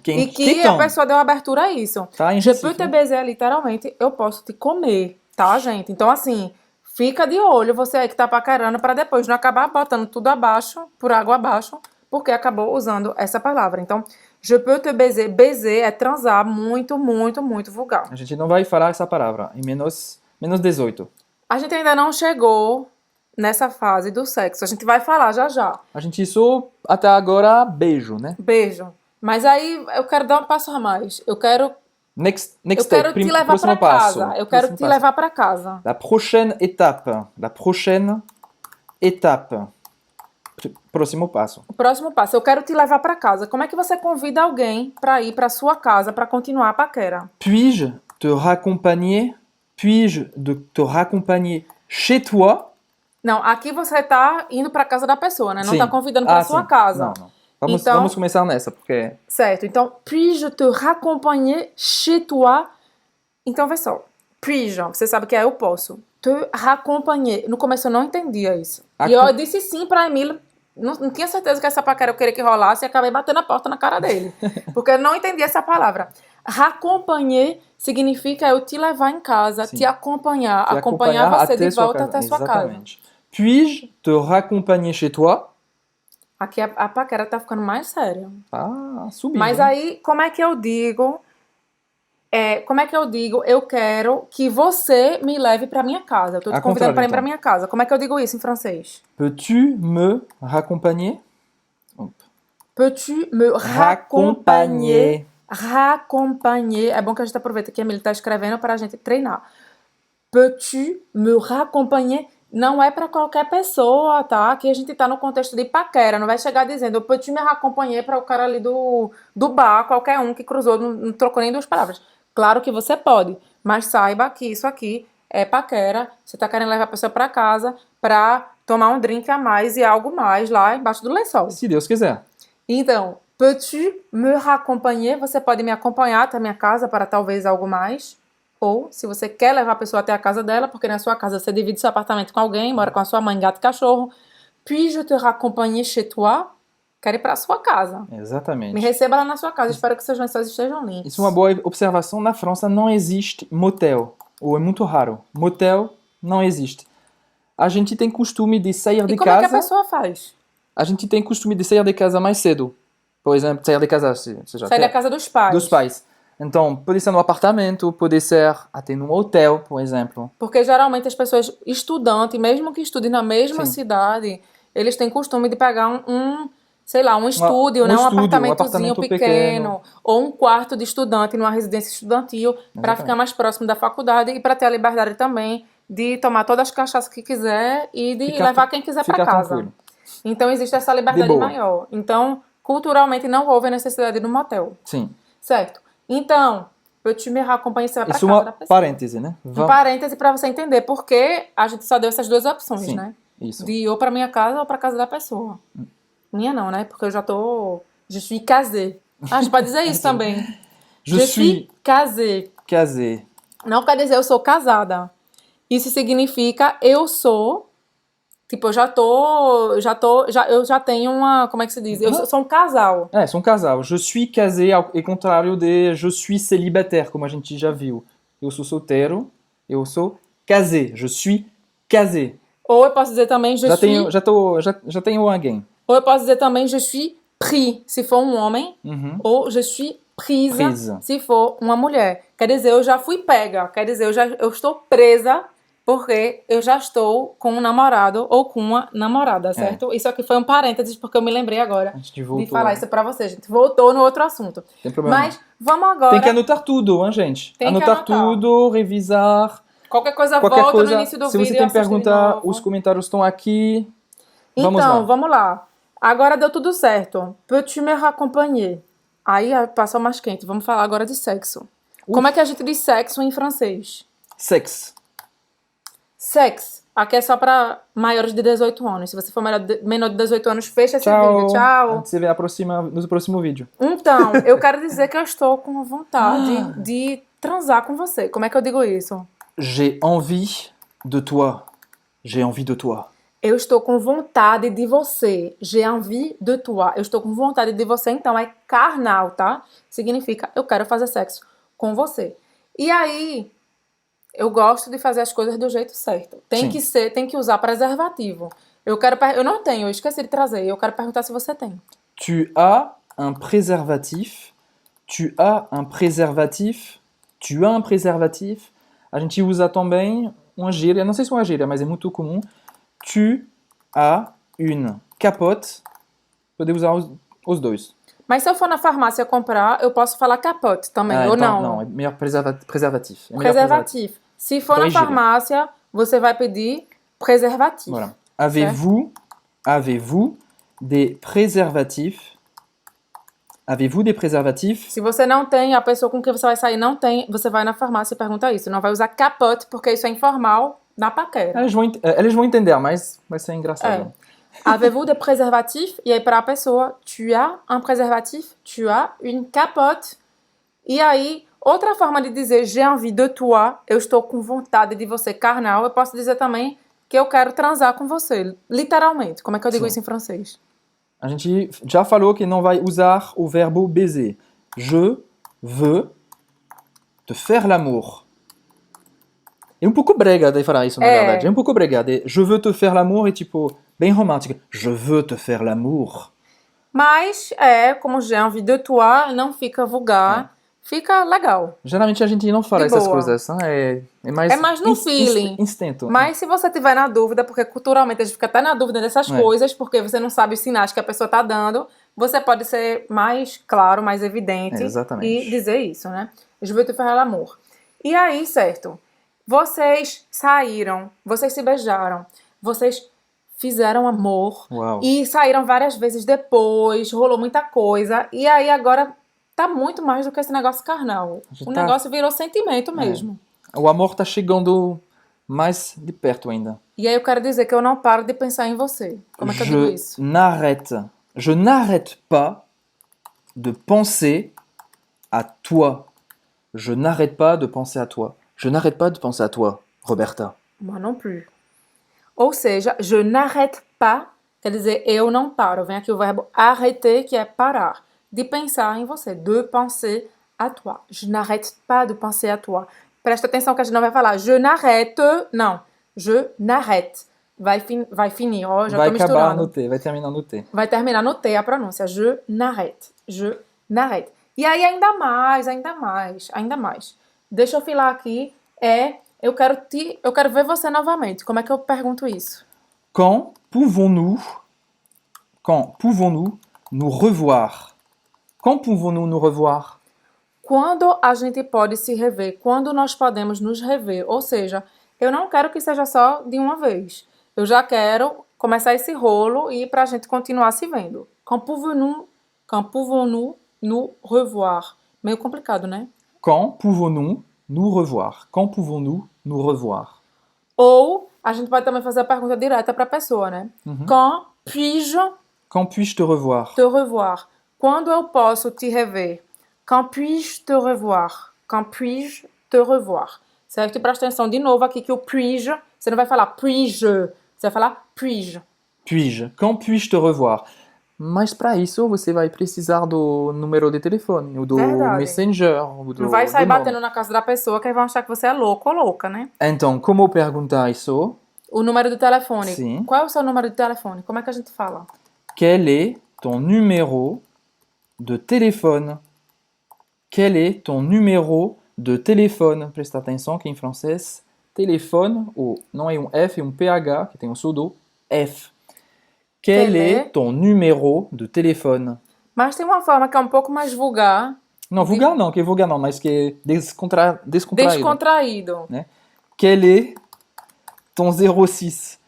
e que a pessoa deu abertura a isso. Tá em Je Recife, peux te né? baiser, literalmente, eu posso te comer, tá, gente? Então, assim, fica de olho você aí que tá paquerando pra depois não acabar botando tudo abaixo, por água abaixo, porque acabou usando essa palavra. Então, je peux te baiser. Baiser é transar muito, muito, muito vulgar. A gente não vai falar essa palavra, em menos 18. A gente ainda não chegou nessa fase do sexo. A gente vai falar já já. A gente só, até agora, beijo, né? Beijo. Mas aí eu quero dar um passo a mais. Eu quero Next te step, levar próximo pra passo. casa. Eu quero Próximo te passo. levar pra casa. La prochaine étape. La prochaine étape. Próximo passo. O próximo passo, eu quero te levar pra casa. Como é que você convida alguém pra ir pra sua casa pra continuar a paquera? Puis-je te raccompagner? Puis-je te raccompagner chez toi? Não, aqui você tá indo pra casa da pessoa, né? Não Sim. tá convidando pra sua sim. casa. Não, não. Vamos, Então- vamos começar nessa, porque... Certo. Então, puis-je te raccompagner chez toi? Então, vê só. Puis-je, você sabe que é eu posso. Te raccompagner. No começo eu não entendia isso. E eu disse sim pra Emílio. Não tinha certeza que essa paquera eu queria que rolasse e acabei batendo a porta na cara dele. Porque eu não entendi essa palavra. Raccompagner significa eu te levar em casa, Sim. te acompanhar, te acompanhar você até de sua volta casa. até sua casa. Exatamente. Puis-je te raccompagner chez toi? Aqui a paquera tá ficando mais séria. Tá subindo. Mas aí, como é que eu digo? Eu quero que você me leve pra minha casa. Eu tô te A convidando pra ir contrário, pra então. minha casa. Como é que eu digo isso em francês? Peux-tu me raccompagner? Peux-tu me raccompagner? Raccompagner. É bom que a gente aproveita que a Emily tá escrevendo para a gente treinar. Peux-tu me raccompagner? Não é para qualquer pessoa, tá? Aqui a gente tá no contexto de paquera. Não vai chegar dizendo peux-tu me raccompagner para o cara ali do bar, qualquer um que cruzou, não trocou nem duas palavras. Claro que você pode, mas saiba que isso aqui é paquera. Você tá querendo levar a pessoa para casa para tomar um drink a mais e algo mais lá embaixo do lençol. Se Deus quiser. Então, peux-tu me raccompagner? Você pode me acompanhar até a minha casa para talvez algo mais. Ou, se você quer levar a pessoa até a casa dela, porque na sua casa você divide seu apartamento com alguém, mora com a sua mãe, gato e cachorro. Puis-je te raccompagner chez toi? Quero ir para a sua casa. Exatamente. Me receba lá na sua casa. Espero que seus lençóis estejam limpos. Isso é uma boa observação. Na França não existe motel. Ou é muito raro. Motel não existe. A gente tem costume de sair de E como casa... é que a pessoa faz? A gente tem costume de sair de casa mais cedo. Por exemplo, sair de casa... Seja, Sai da casa dos pais. Dos pais. Então, pode ser no apartamento, pode ser até num hotel, por exemplo. Porque geralmente as pessoas estudantes, mesmo que estudem na mesma Sim. cidade, eles têm costume de pegar sei lá, um estúdio, né? Um estúdio, apartamentozinho apartamento pequeno, ou um quarto de estudante numa residência estudantil, para ficar mais próximo da faculdade e para ter a liberdade também de tomar todas as cachaças que quiser e de levar quem quiser para casa. Tranquilo. Então existe essa liberdade maior. Então, culturalmente não houve a necessidade de um motel. Sim. Certo? Então, peux-tu me raccompagner? Você vai pra Isso é casa uma da pessoa. parêntese, né? Um parêntese para você entender porque a gente só deu essas duas opções, Sim, né? isso. De ir ou pra minha casa ou pra casa da pessoa. Minha não, né? Porque eu já tô... Je suis casée. Ah, a gente pode dizer isso também. Je suis casée. casé. Não quer dizer eu sou casada. Isso significa eu sou... Tipo, eu já tenho uma... Como é que se diz? Eu sou um casal. É, sou um casal. Je suis casé, ao contrário de je suis célibataire, como a gente já viu. Eu sou solteiro, eu sou casé. Je suis casé. Ou eu posso dizer também Já tenho alguém. Ou eu posso dizer também je suis pris, se for um homem. Uhum. Ou je suis prise, Presa. se for uma mulher. Quer dizer, eu já fui pega. Quer dizer, eu estou presa porque eu já estou com um namorado ou com uma namorada, certo? Isso aqui foi um parênteses porque eu me lembrei agora de falar isso pra você. A gente voltou no outro assunto. Tem problema. Mas vamos agora... Tem que anotar tudo, hein, gente? Tem que anotar anotar. tudo, revisar. Qualquer coisa volta no início do se vídeo. você e tem assiste de pergunta, novo. os comentários estão aqui. Então, vamos lá. Agora deu tudo certo. Peux-tu me raccompagner? Aí passou mais quente. Vamos falar agora de sexo. Como é que a gente diz sexo em francês? Sexe. Sexe. Aqui é só para maiores de 18 anos. Se você for menor de 18 anos, fecha esse Tchau. vídeo. Tchau. A gente se vê no próximo vídeo. Então, eu quero dizer que eu estou com vontade de transar com você. Como é que eu digo isso? J'ai envie de toi. J'ai envie de toi. Eu estou com vontade de você. J'ai envie de toi. Eu estou com vontade de você, então é carnal, tá? Significa eu quero fazer sexo com você. E aí, eu gosto de fazer as coisas do jeito certo. Tem que usar preservativo. Eu não tenho, eu esqueci de trazer. Eu quero perguntar se você tem. Tu as un préservatif. Tu as un préservatif. Tu as un préservatif. A gente usa também uma gíria, não sei se é uma gíria, mas é muito comum. Tu as une capote. Pode usar os dois. Mas se eu for na farmácia comprar, eu posso falar capote também, ou então, não? Não, é melhor preservatif. É melhor Preservatif. Se for na farmácia, você vai pedir preservatif. Voilà. Avez-vous des préservatifs? Avez-vous des préservatifs? Se você não tem, a pessoa com quem você vai sair não tem, você vai na farmácia e pergunta isso. Não vai usar capote, porque isso é informal na paquera. Eles vão entender, mas vai ser engraçado. Avez-vous des préservatifs? E aí para a pessoa, tu as un préservatif? Tu as une capote? E aí, outra forma de dizer j'ai envie de toi, eu estou com vontade de você carnal, eu posso dizer também que eu quero transar com você, literalmente. Como é que eu digo isso em francês? A gente já falou que não vai usar o verbo baiser. Je veux te faire l'amour. É um pouco brega de falar isso, na verdade. É um pouco brega. Je veux te faire l'amour é tipo bem romântico. Je veux te faire l'amour. Mas como j'ai envie de toi, não fica vulgar. Fica legal. Geralmente a gente não fala essas coisas. É mais no feeling. Instinto. Mas se você tiver na dúvida, porque culturalmente a gente fica até na dúvida dessas coisas, porque você não sabe os sinais que a pessoa tá dando, você pode ser mais claro, mais evidente e dizer isso, né? Je veux te faire l'amour. E aí, certo? Vocês saíram, vocês se beijaram, vocês fizeram amor e saíram várias vezes depois, rolou muita coisa, e aí agora tá muito mais do que esse negócio carnal. O negócio virou sentimento mesmo. O amor tá chegando mais de perto ainda. E aí eu quero dizer que eu não paro de pensar em você. Como é que eu digo isso? Je n'arrête pas de penser à toi. Je n'arrête pas de penser à toi. Je n'arrête pas de penser à toi, Roberta. Moi non plus. Ou seja, je n'arrête pas, quer dizer, eu não paro. Vem aqui o verbo arrêter, que é parar. De pensar em você, de penser à toi. Je n'arrête pas de penser à toi. Presta atenção que a gente não vai falar je n'arrête, não. Je n'arrête. Vai finir, ó, já tô misturando. Vai acabar no T, vai terminar no T. Vai terminar no T a pronúncia. Je n'arrête. Je n'arrête. E aí ainda mais. Deixa eu filar aqui. Eu quero ver você novamente. Como é que eu pergunto isso? Quand pouvons-nous nous revoir? Quand pouvons-nous nous revoir? Quando a gente pode se rever? Quando nós podemos nos rever? Ou seja, eu não quero que seja só de uma vez. Eu já quero começar esse rolo e pra gente continuar se vendo. Quand pouvons-nous nous revoir? Meio complicado, né? Quand pouvons-nous nous revoir? Quand pouvons-nous nous revoir? Ou a gente pode também fazer a pergunta direta pra pessoa, né? Quand puis-je te revoir? Te revoir. Quando eu posso te rever? Quand puis-je te revoir? Quand puis-je te revoir? Certo? E presta atenção de novo aqui que o puis-je, você não vai falar puis-je, você vai falar puis-je. Puis-je? Quand puis-je te revoir? Mas para isso você vai precisar do número de telefone, ou do Messenger. Não vai sair batendo na casa da pessoa que aí vão achar que você é louco ou louca, né? Então, como perguntar isso? O número do telefone. Sim. Qual é o seu número de telefone? Como é que a gente fala? Quel est ton numéro de téléphone? Quel est ton numéro de téléphone? Presta atenção que em francês, telefone, não é um F, é um PH, que tem um pseudo, F. Quel est ton numéro de téléphone? Mas tem uma forma que é um pouco mais vulgar. Não, vulgar não, mas que é descontraído. Descontraído. Né? Quel est ton 06?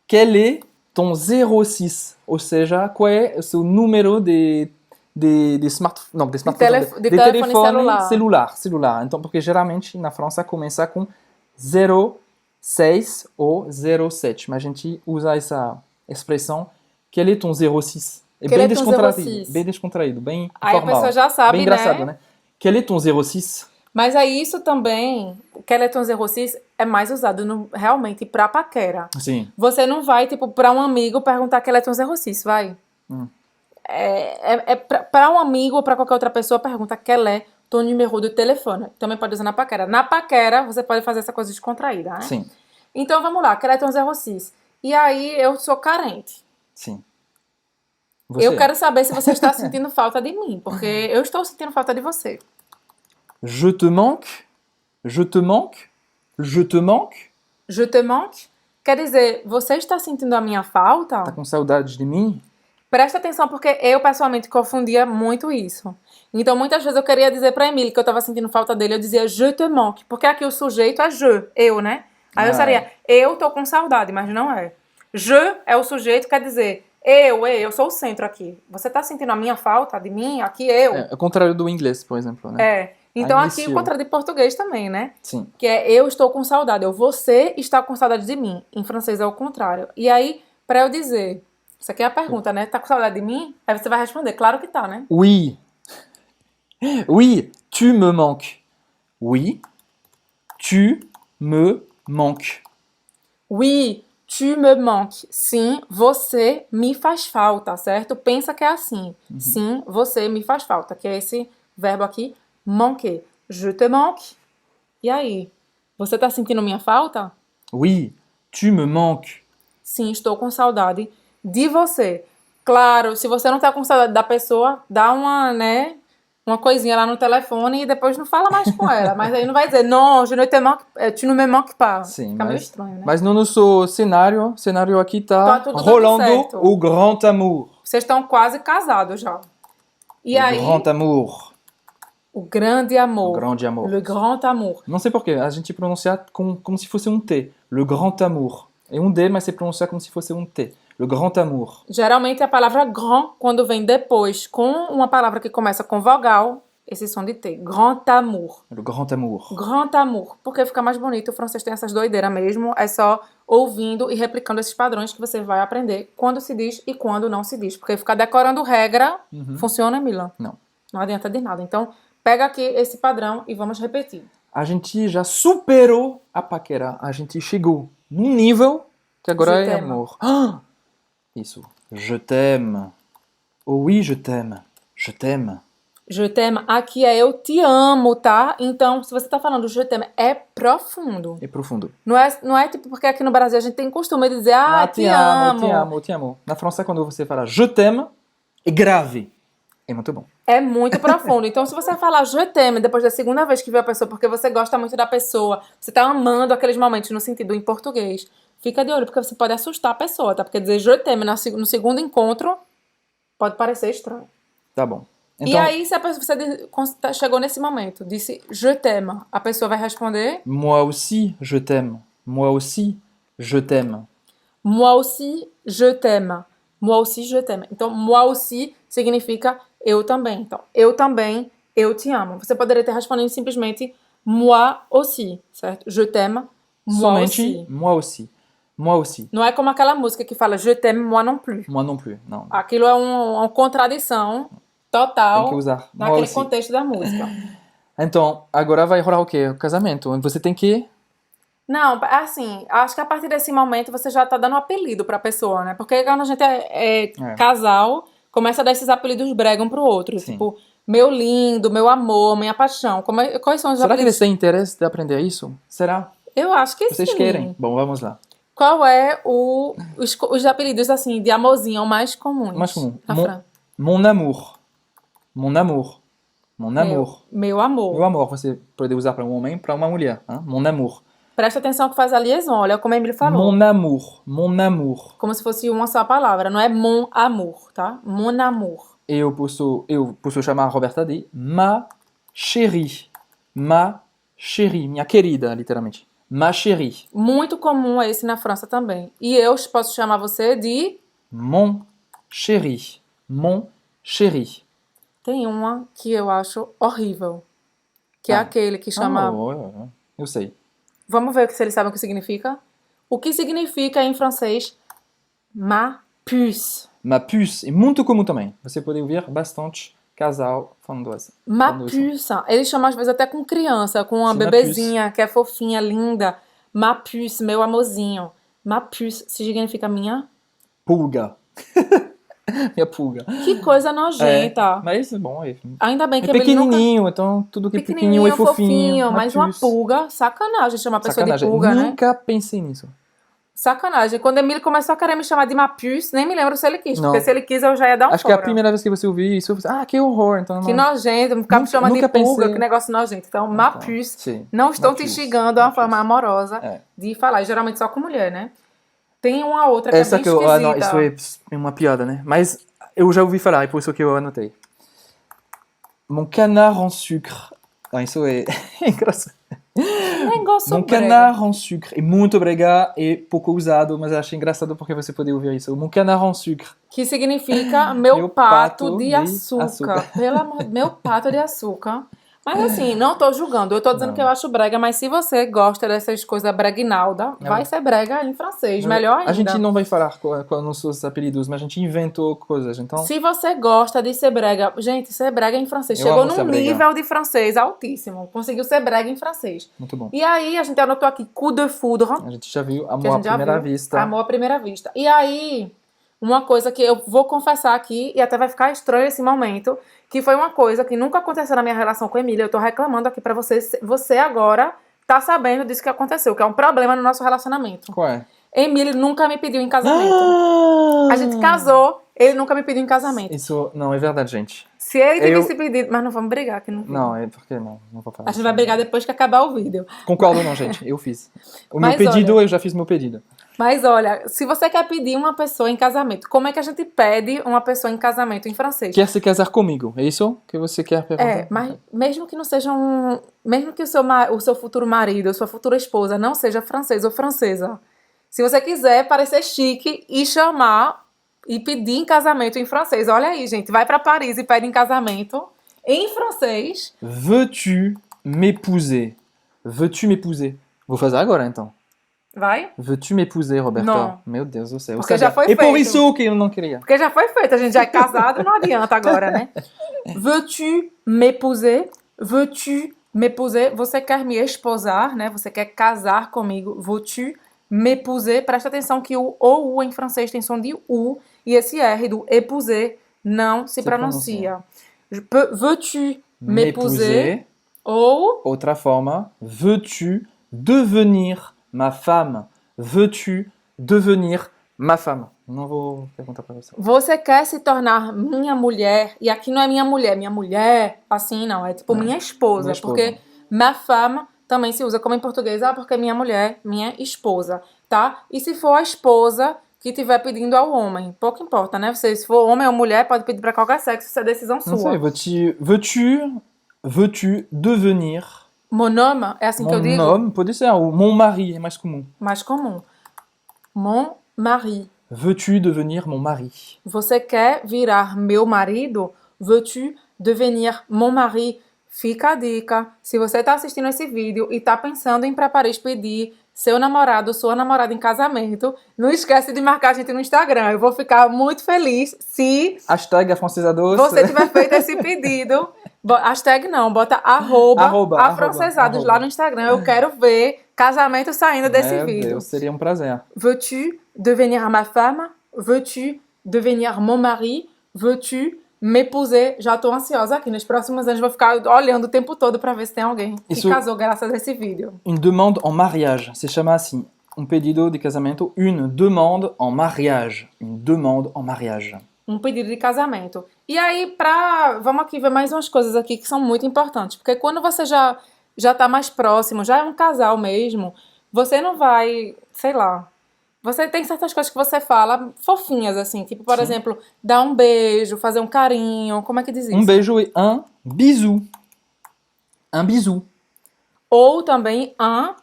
Quel est ton 06? Ou seja, qual é o seu número de telefone celular. Então, porque geralmente na França começa com 06. 6 ou 07. Mas a gente usa essa expressão, quel est ton 06? É Quel bem est ton descontraído, 06? bem descontraído, bem Aí a formal. pessoa já sabe, bem né? engraçado, né? Quel est ton 06? Mas aí isso também, o Skeleton 06 é mais usado realmente pra paquera. Sim. Você não vai, tipo, pra um amigo perguntar Skeleton 06, vai. Pra um amigo ou pra qualquer outra pessoa, pergunta qual é ton número de telefone. Também pode usar na paquera. Na paquera, você pode fazer essa coisa descontraída, né? Sim, Então vamos lá, Skeleton 06. E aí eu sou carente. sim. Eu quero saber se você está sentindo falta de mim, porque eu estou sentindo falta de você. Je te manque? Je te manque? Je te manque? Je te manque? Quer dizer, você está sentindo a minha falta? Tá com saudade de mim? Presta atenção, porque eu, pessoalmente, confundia muito isso. Então, muitas vezes eu queria dizer pra Emily que eu tava sentindo falta dele, eu dizia je te manque, porque aqui o sujeito é je, eu, né? Aí eu seria, eu tô com saudade, mas não é. Je é o sujeito, quer dizer, eu sou o centro aqui. Você tá sentindo a minha falta de mim? Aqui eu. É o contrário do inglês, por exemplo, né? É. Então aqui Inicio. o contrário de português também, né? Sim. Que é eu estou com saudade, ou você está com saudade de mim. Em francês é o contrário. E aí, pra eu dizer, isso aqui é a pergunta, né? Tá com saudade de mim? Aí você vai responder, claro que tá, né? Oui. Oui, tu me manques. Oui, tu me manques. Oui, tu me manques. Sim, você me faz falta, certo? Pensa que é assim. Sim, você me faz falta, que é esse verbo aqui, manquer. Je te manque. E aí? Você tá sentindo minha falta? Oui, tu me manques. Sim, estou com saudade de você. Claro, se você não tá com saudade da pessoa, dá uma, né, uma coisinha lá no telefone e depois não fala mais com ela. Mas aí não vai dizer, non, je ne te manque, tu ne me manques pas. Sim, Fica meio estranho, né? mas no nosso cenário aqui tá Tá tudo dando rolando certo. o grand amour. Vocês estão quase casados já. E O aí, grand amour. o grande amor. O grande amor. Le grand amour. Não sei porquê, a gente pronuncia como se fosse um T. Le grand amour. É um D, mas se pronuncia como se fosse um T. Le grand amour. Geralmente a palavra grand, quando vem depois com uma palavra que começa com vogal, esse som de T. Grand amour. Le grand amour. Grand amour. Porque fica mais bonito, o francês tem essas doideiras mesmo. É só ouvindo e replicando esses padrões que você vai aprender quando se diz e quando não se diz. Porque ficar decorando regra funciona, Milan? Não. Não adianta de nada. Então, pega aqui esse padrão e vamos repetir. A gente já superou a paquera. A gente chegou num nível que agora Je é t'aime. amor. Ah! Isso. Je t'aime. Oh oui, je t'aime. Je t'aime. Je t'aime, aqui é eu te amo, tá? Então, se você tá falando je t'aime, é profundo. É profundo. Não é tipo porque aqui no Brasil a gente tem costume de dizer, te amo. te amo, te amo. Na França, quando você fala je t'aime, é grave. É muito bom. É muito profundo. Então, se você falar je t'aime depois da segunda vez que vê a pessoa, porque você gosta muito da pessoa, você tá amando aqueles momentos no sentido em português, fica de olho, porque você pode assustar a pessoa, tá? Porque dizer je t'aime no segundo encontro pode parecer estranho. Tá bom. E aí, se a pessoa, você chegou nesse momento, disse je t'aime, a pessoa vai responder Moi aussi, je t'aime. Moi aussi, je t'aime. moi aussi, je t'aime. Moi aussi, je t'aime. Então, moi aussi significa eu também. Então, eu também, eu te amo. Você poderia ter respondido simplesmente moi aussi, certo? Je t'aime, moi Somente aussi. moi aussi. Moi aussi. Não é como aquela música que fala je t'aime, moi non plus. Moi non plus. Não. Aquilo é uma contradição total Tem que usar moi naquele aussi. contexto da música. Então, agora vai rolar o quê? O casamento. Você tem que... Não, assim, acho que a partir desse momento você já tá dando um apelido pra pessoa, né? Porque quando a gente é casal, começa a dar esses apelidos brega um pro outro. Sim. Tipo, meu lindo, meu amor, minha paixão. Quais são os Será que apelidos? eles têm interesse de aprender isso? Será? Eu acho que Vocês sim. querem? Bom, vamos lá. Qual é os apelidos, assim, de amorzinho mais comuns? Mais comum. na França? Mon amour. Mon amour. Mon amour. Meu amor. Meu amor, você pode usar para um homem, para uma mulher. Hein? Mon amour. Presta atenção que faz a liaison, olha como a Emily falou. Mon amour. Mon amour. Como se fosse uma só palavra, não é mon amour, tá? Mon amour. Eu posso chamar a Roberta de ma chérie. Ma chérie. Minha querida, literalmente. Ma chérie. Muito comum esse na França também. E eu posso chamar você de... Mon chéri. Mon chéri. Tem uma que eu acho horrível. Que é aquele que chama Eu sei. Vamos ver se eles sabem o que significa. O que significa em francês ma puce? Ma puce. E muito comum também. Você pode ouvir bastante casal falando assim. Ma puce. Eles chamam às vezes até com criança, com uma Sim, ma bebezinha que é fofinha, linda. Ma puce, meu amorzinho. Ma puce significa minha. Pulga. Minha pulga. Que coisa nojenta. Mas é bom. Ainda bem É que a Emily nunca... pequenininho, então tudo que é pequenininho e fofinho. Mas uma pulga, sacanagem chamar a pessoa Sacanagem. de pulga, né? Nunca pensei nisso. Sacanagem. Quando a Emily começou a querer me chamar de Mapuce, nem me lembro se ele quis. Não. Porque se ele quis, eu já ia dar um Acho que é a fora. primeira vez que você ouviu isso, você... que horror. Então, Que não... nojento, ficar me Nunca- chamando de nunca pulga, pensei. que negócio nojento. Então, Mapuce, sim. não estou te Mapuce. instigando a uma Mapuce. forma amorosa É. de falar. E geralmente só com mulher, né? Tem uma outra que Essa é bem que eu... esquisita. não, isso é uma piada, né? Mas eu já ouvi falar, é por isso que eu anotei. Mon canard en sucre. Ah, isso é engraçado. Negócio Mon brega. canard en sucre. É muito brega e pouco usado, mas eu achei engraçado porque você pode ouvir isso. Mon canard en sucre. Que significa meu Meu pato pato de de açúcar. açúcar. Pelo amor, meu pato de açúcar. Mas assim, não tô julgando. Eu tô dizendo Não. que eu acho brega, mas se você gosta dessas coisas breguinalda, vai ser brega em francês. Melhor ainda. A gente não vai falar com nossos apelidos, mas a gente inventou coisas, então... Se você gosta de ser brega... Gente, ser brega em francês. Eu Chegou amo num ser brega. nível de francês altíssimo. Conseguiu ser brega em francês. Muito bom. E aí, a gente anotou aqui coup de foudre. A gente já viu que a Amor à gente já Primeira viu. Vista. Amor à primeira vista. E aí, uma coisa que eu vou confessar aqui, e até vai ficar estranho esse momento, que foi uma coisa que nunca aconteceu na minha relação com a Emília. Eu tô reclamando aqui pra você. Você agora tá sabendo disso que aconteceu, que é um problema no nosso relacionamento. Qual é? Emília nunca me pediu em casamento. A gente casou, ele nunca me pediu em casamento. Isso não é verdade, gente. Se ele tivesse pedido... Mas não vamos brigar aqui no vídeo. Não, é porque não vou falar. A gente vai brigar depois que acabar o vídeo. Concordo não, gente. Eu fiz. O Mas meu pedido, olha- eu já fiz meu pedido. Mas olha, se você quer pedir uma pessoa em casamento, como é que a gente pede uma pessoa em casamento em francês? Quer se casar comigo? É isso que você quer perguntar? É, mas mesmo que não seja mesmo que o seu futuro marido, ou sua futura esposa não seja francês ou francesa, se você quiser parecer chique e chamar e pedir em casamento em francês, olha aí, gente, vai pra Paris e pede em casamento em francês. Veux-tu m'épouser? Veux-tu m'épouser? Vou fazer agora, então. Vai? Veux-tu m'épouser, Roberto? Não. Meu Deus do céu. Porque já foi E por feito. isso que eu não queria. Porque já foi feito, a gente já é casado, não adianta agora, né? Veux-tu m'épouser? Veux-tu m'épouser? Você quer me esposar, né? Você quer casar comigo? Veux-tu m'épouser? Presta atenção que o ou em francês tem som de U e esse R do épouser não se pronuncia. Veux-tu m'épouser? Ou Outra forma. Veux-tu devenir ma femme? Veux-tu devenir ma femme? Não vou perguntar pra você. você quer se tornar minha mulher? E aqui não é minha mulher, assim não, é tipo minha esposa, minha esposa. porque ma femme também se usa como em português, porque minha mulher, minha esposa, tá? E se for a esposa que estiver pedindo ao homem, pouco importa, né? Se for homem ou mulher, pode pedir pra qualquer sexo, isso é decisão Não sua. sei. Veux-tu devenir Mon nome, é assim que eu mon digo? homme? Pode ser. Ou mon mari é mais comum. Mais comum. Mon mari. Veux-tu devenir mon mari? Você quer virar meu marido? Veux-tu devenir mon mari? Fica a dica. Se você está assistindo esse vídeo e está pensando em ir para Paris pedir seu namorado, sua namorada em casamento, não esquece de marcar a gente no Instagram. Eu vou ficar muito feliz se Hashtag a francesa doce. você tiver feito esse pedido. Hashtag não, bota arroba afrancesados lá no Instagram. Eu quero ver casamento saindo desse Meu vídeo. Deus, seria um prazer. Veux-tu devenir ma femme? Veux-tu devenir mon mari? Veux-tu m'épouser? Já tô ansiosa aqui. Nos próximos anos vou ficar olhando o tempo todo pra ver se tem alguém que Isso- casou graças a esse vídeo. Une demande en mariage. Se chama assim. Um pedido de casamento. Une demande en mariage. Une demande en mariage. Um pedido de casamento. E aí, vamos aqui ver mais umas coisas aqui que são muito importantes. Porque quando você já tá mais próximo, já é um casal mesmo, você não vai, sei lá. Você tem certas coisas que você fala fofinhas, assim. Tipo, por exemplo, dar um beijo, fazer um carinho. Como é que diz isso? Um beijo e un bisou. Un bisou. Ou também un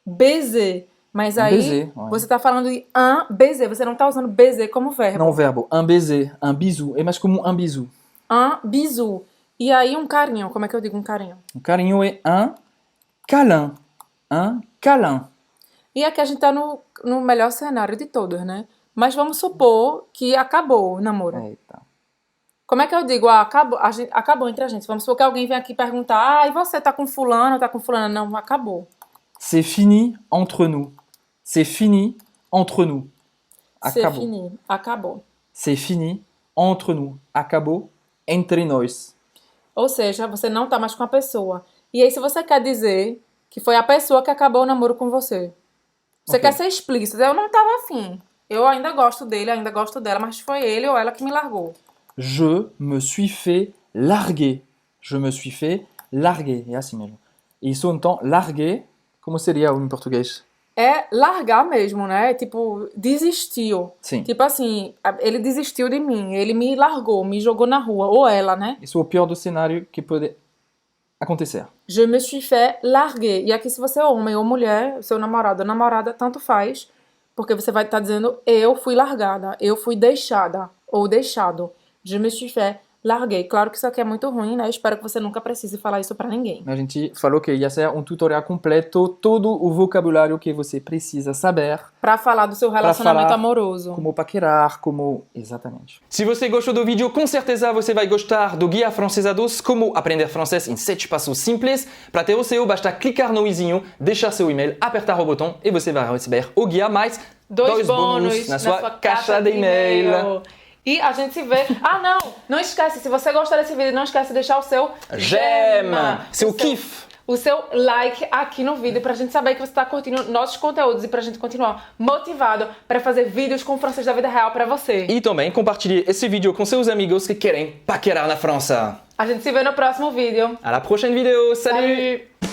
baiser. Mas aí, baiser, ouais. você tá falando de un baiser. Você não tá usando baiser como verbo. Não o verbo. Un baiser. Un bisou. É mais comum un bisou. Un bisou. E aí, um carinho. Como é que eu digo um carinho? O carinho é un câlin. Un câlin. E aqui a gente tá no melhor cenário de todos, né? Mas vamos supor que acabou o namoro. Eita. Como é que eu digo? Ah, acabou entre a gente. Vamos supor que alguém vem aqui perguntar: ah, e você tá com fulano, tá com fulana? Não, acabou. C'est fini entre nous. C'est fini entre nous. C'est Acabou. fini. Acabou. C'est fini entre nous. Acabou entre nós. Ou seja, você não tá mais com a pessoa. E aí, se você quer dizer que foi a pessoa que acabou o namoro com você, você quer ser explícito. Eu não tava afim. Eu ainda gosto dele, ainda gosto dela, mas foi ele ou ela que me largou. Je me suis fait larguer. Je me suis fait larguer. É assim mesmo. E isso então, larguer, como seria em português? É largar mesmo, né? Tipo, desistiu. Sim. Tipo assim, ele desistiu de mim, ele me largou, me jogou na rua. Ou ela, né? Isso é o pior do cenário que pode acontecer. Je me suis fait larguer. E aqui, se você é homem ou mulher, seu namorado ou namorada, tanto faz. Porque você vai estar dizendo, eu fui largada, eu fui deixada ou deixado. Je me suis fait larguer. Claro que isso aqui é muito ruim, né? Espero que você nunca precise falar isso pra ninguém. A gente falou que ia ser um tutorial completo, todo o vocabulário que você precisa saber. Pra falar do seu relacionamento amoroso. Como paquerar, como... Exatamente. Se você gostou do vídeo, com certeza você vai gostar do Guia Francesados, como aprender francês em 7 passos simples. Para ter o seu, basta clicar no izinho, deixar seu e-mail, apertar o botão e você vai receber o guia mais 2 bônus na sua caixa de e-mail. E a gente se vê... Ah, não esquece, se você gostar desse vídeo, não esquece de deixar o seu j'aime, seu kiff. O seu like aqui no vídeo pra gente saber que você tá curtindo nossos conteúdos e pra gente continuar motivado para fazer vídeos com francês da vida real pra você. E também compartilhe esse vídeo com seus amigos que querem paquerar na França. A gente se vê no próximo vídeo. À la prochaine vidéo, salut.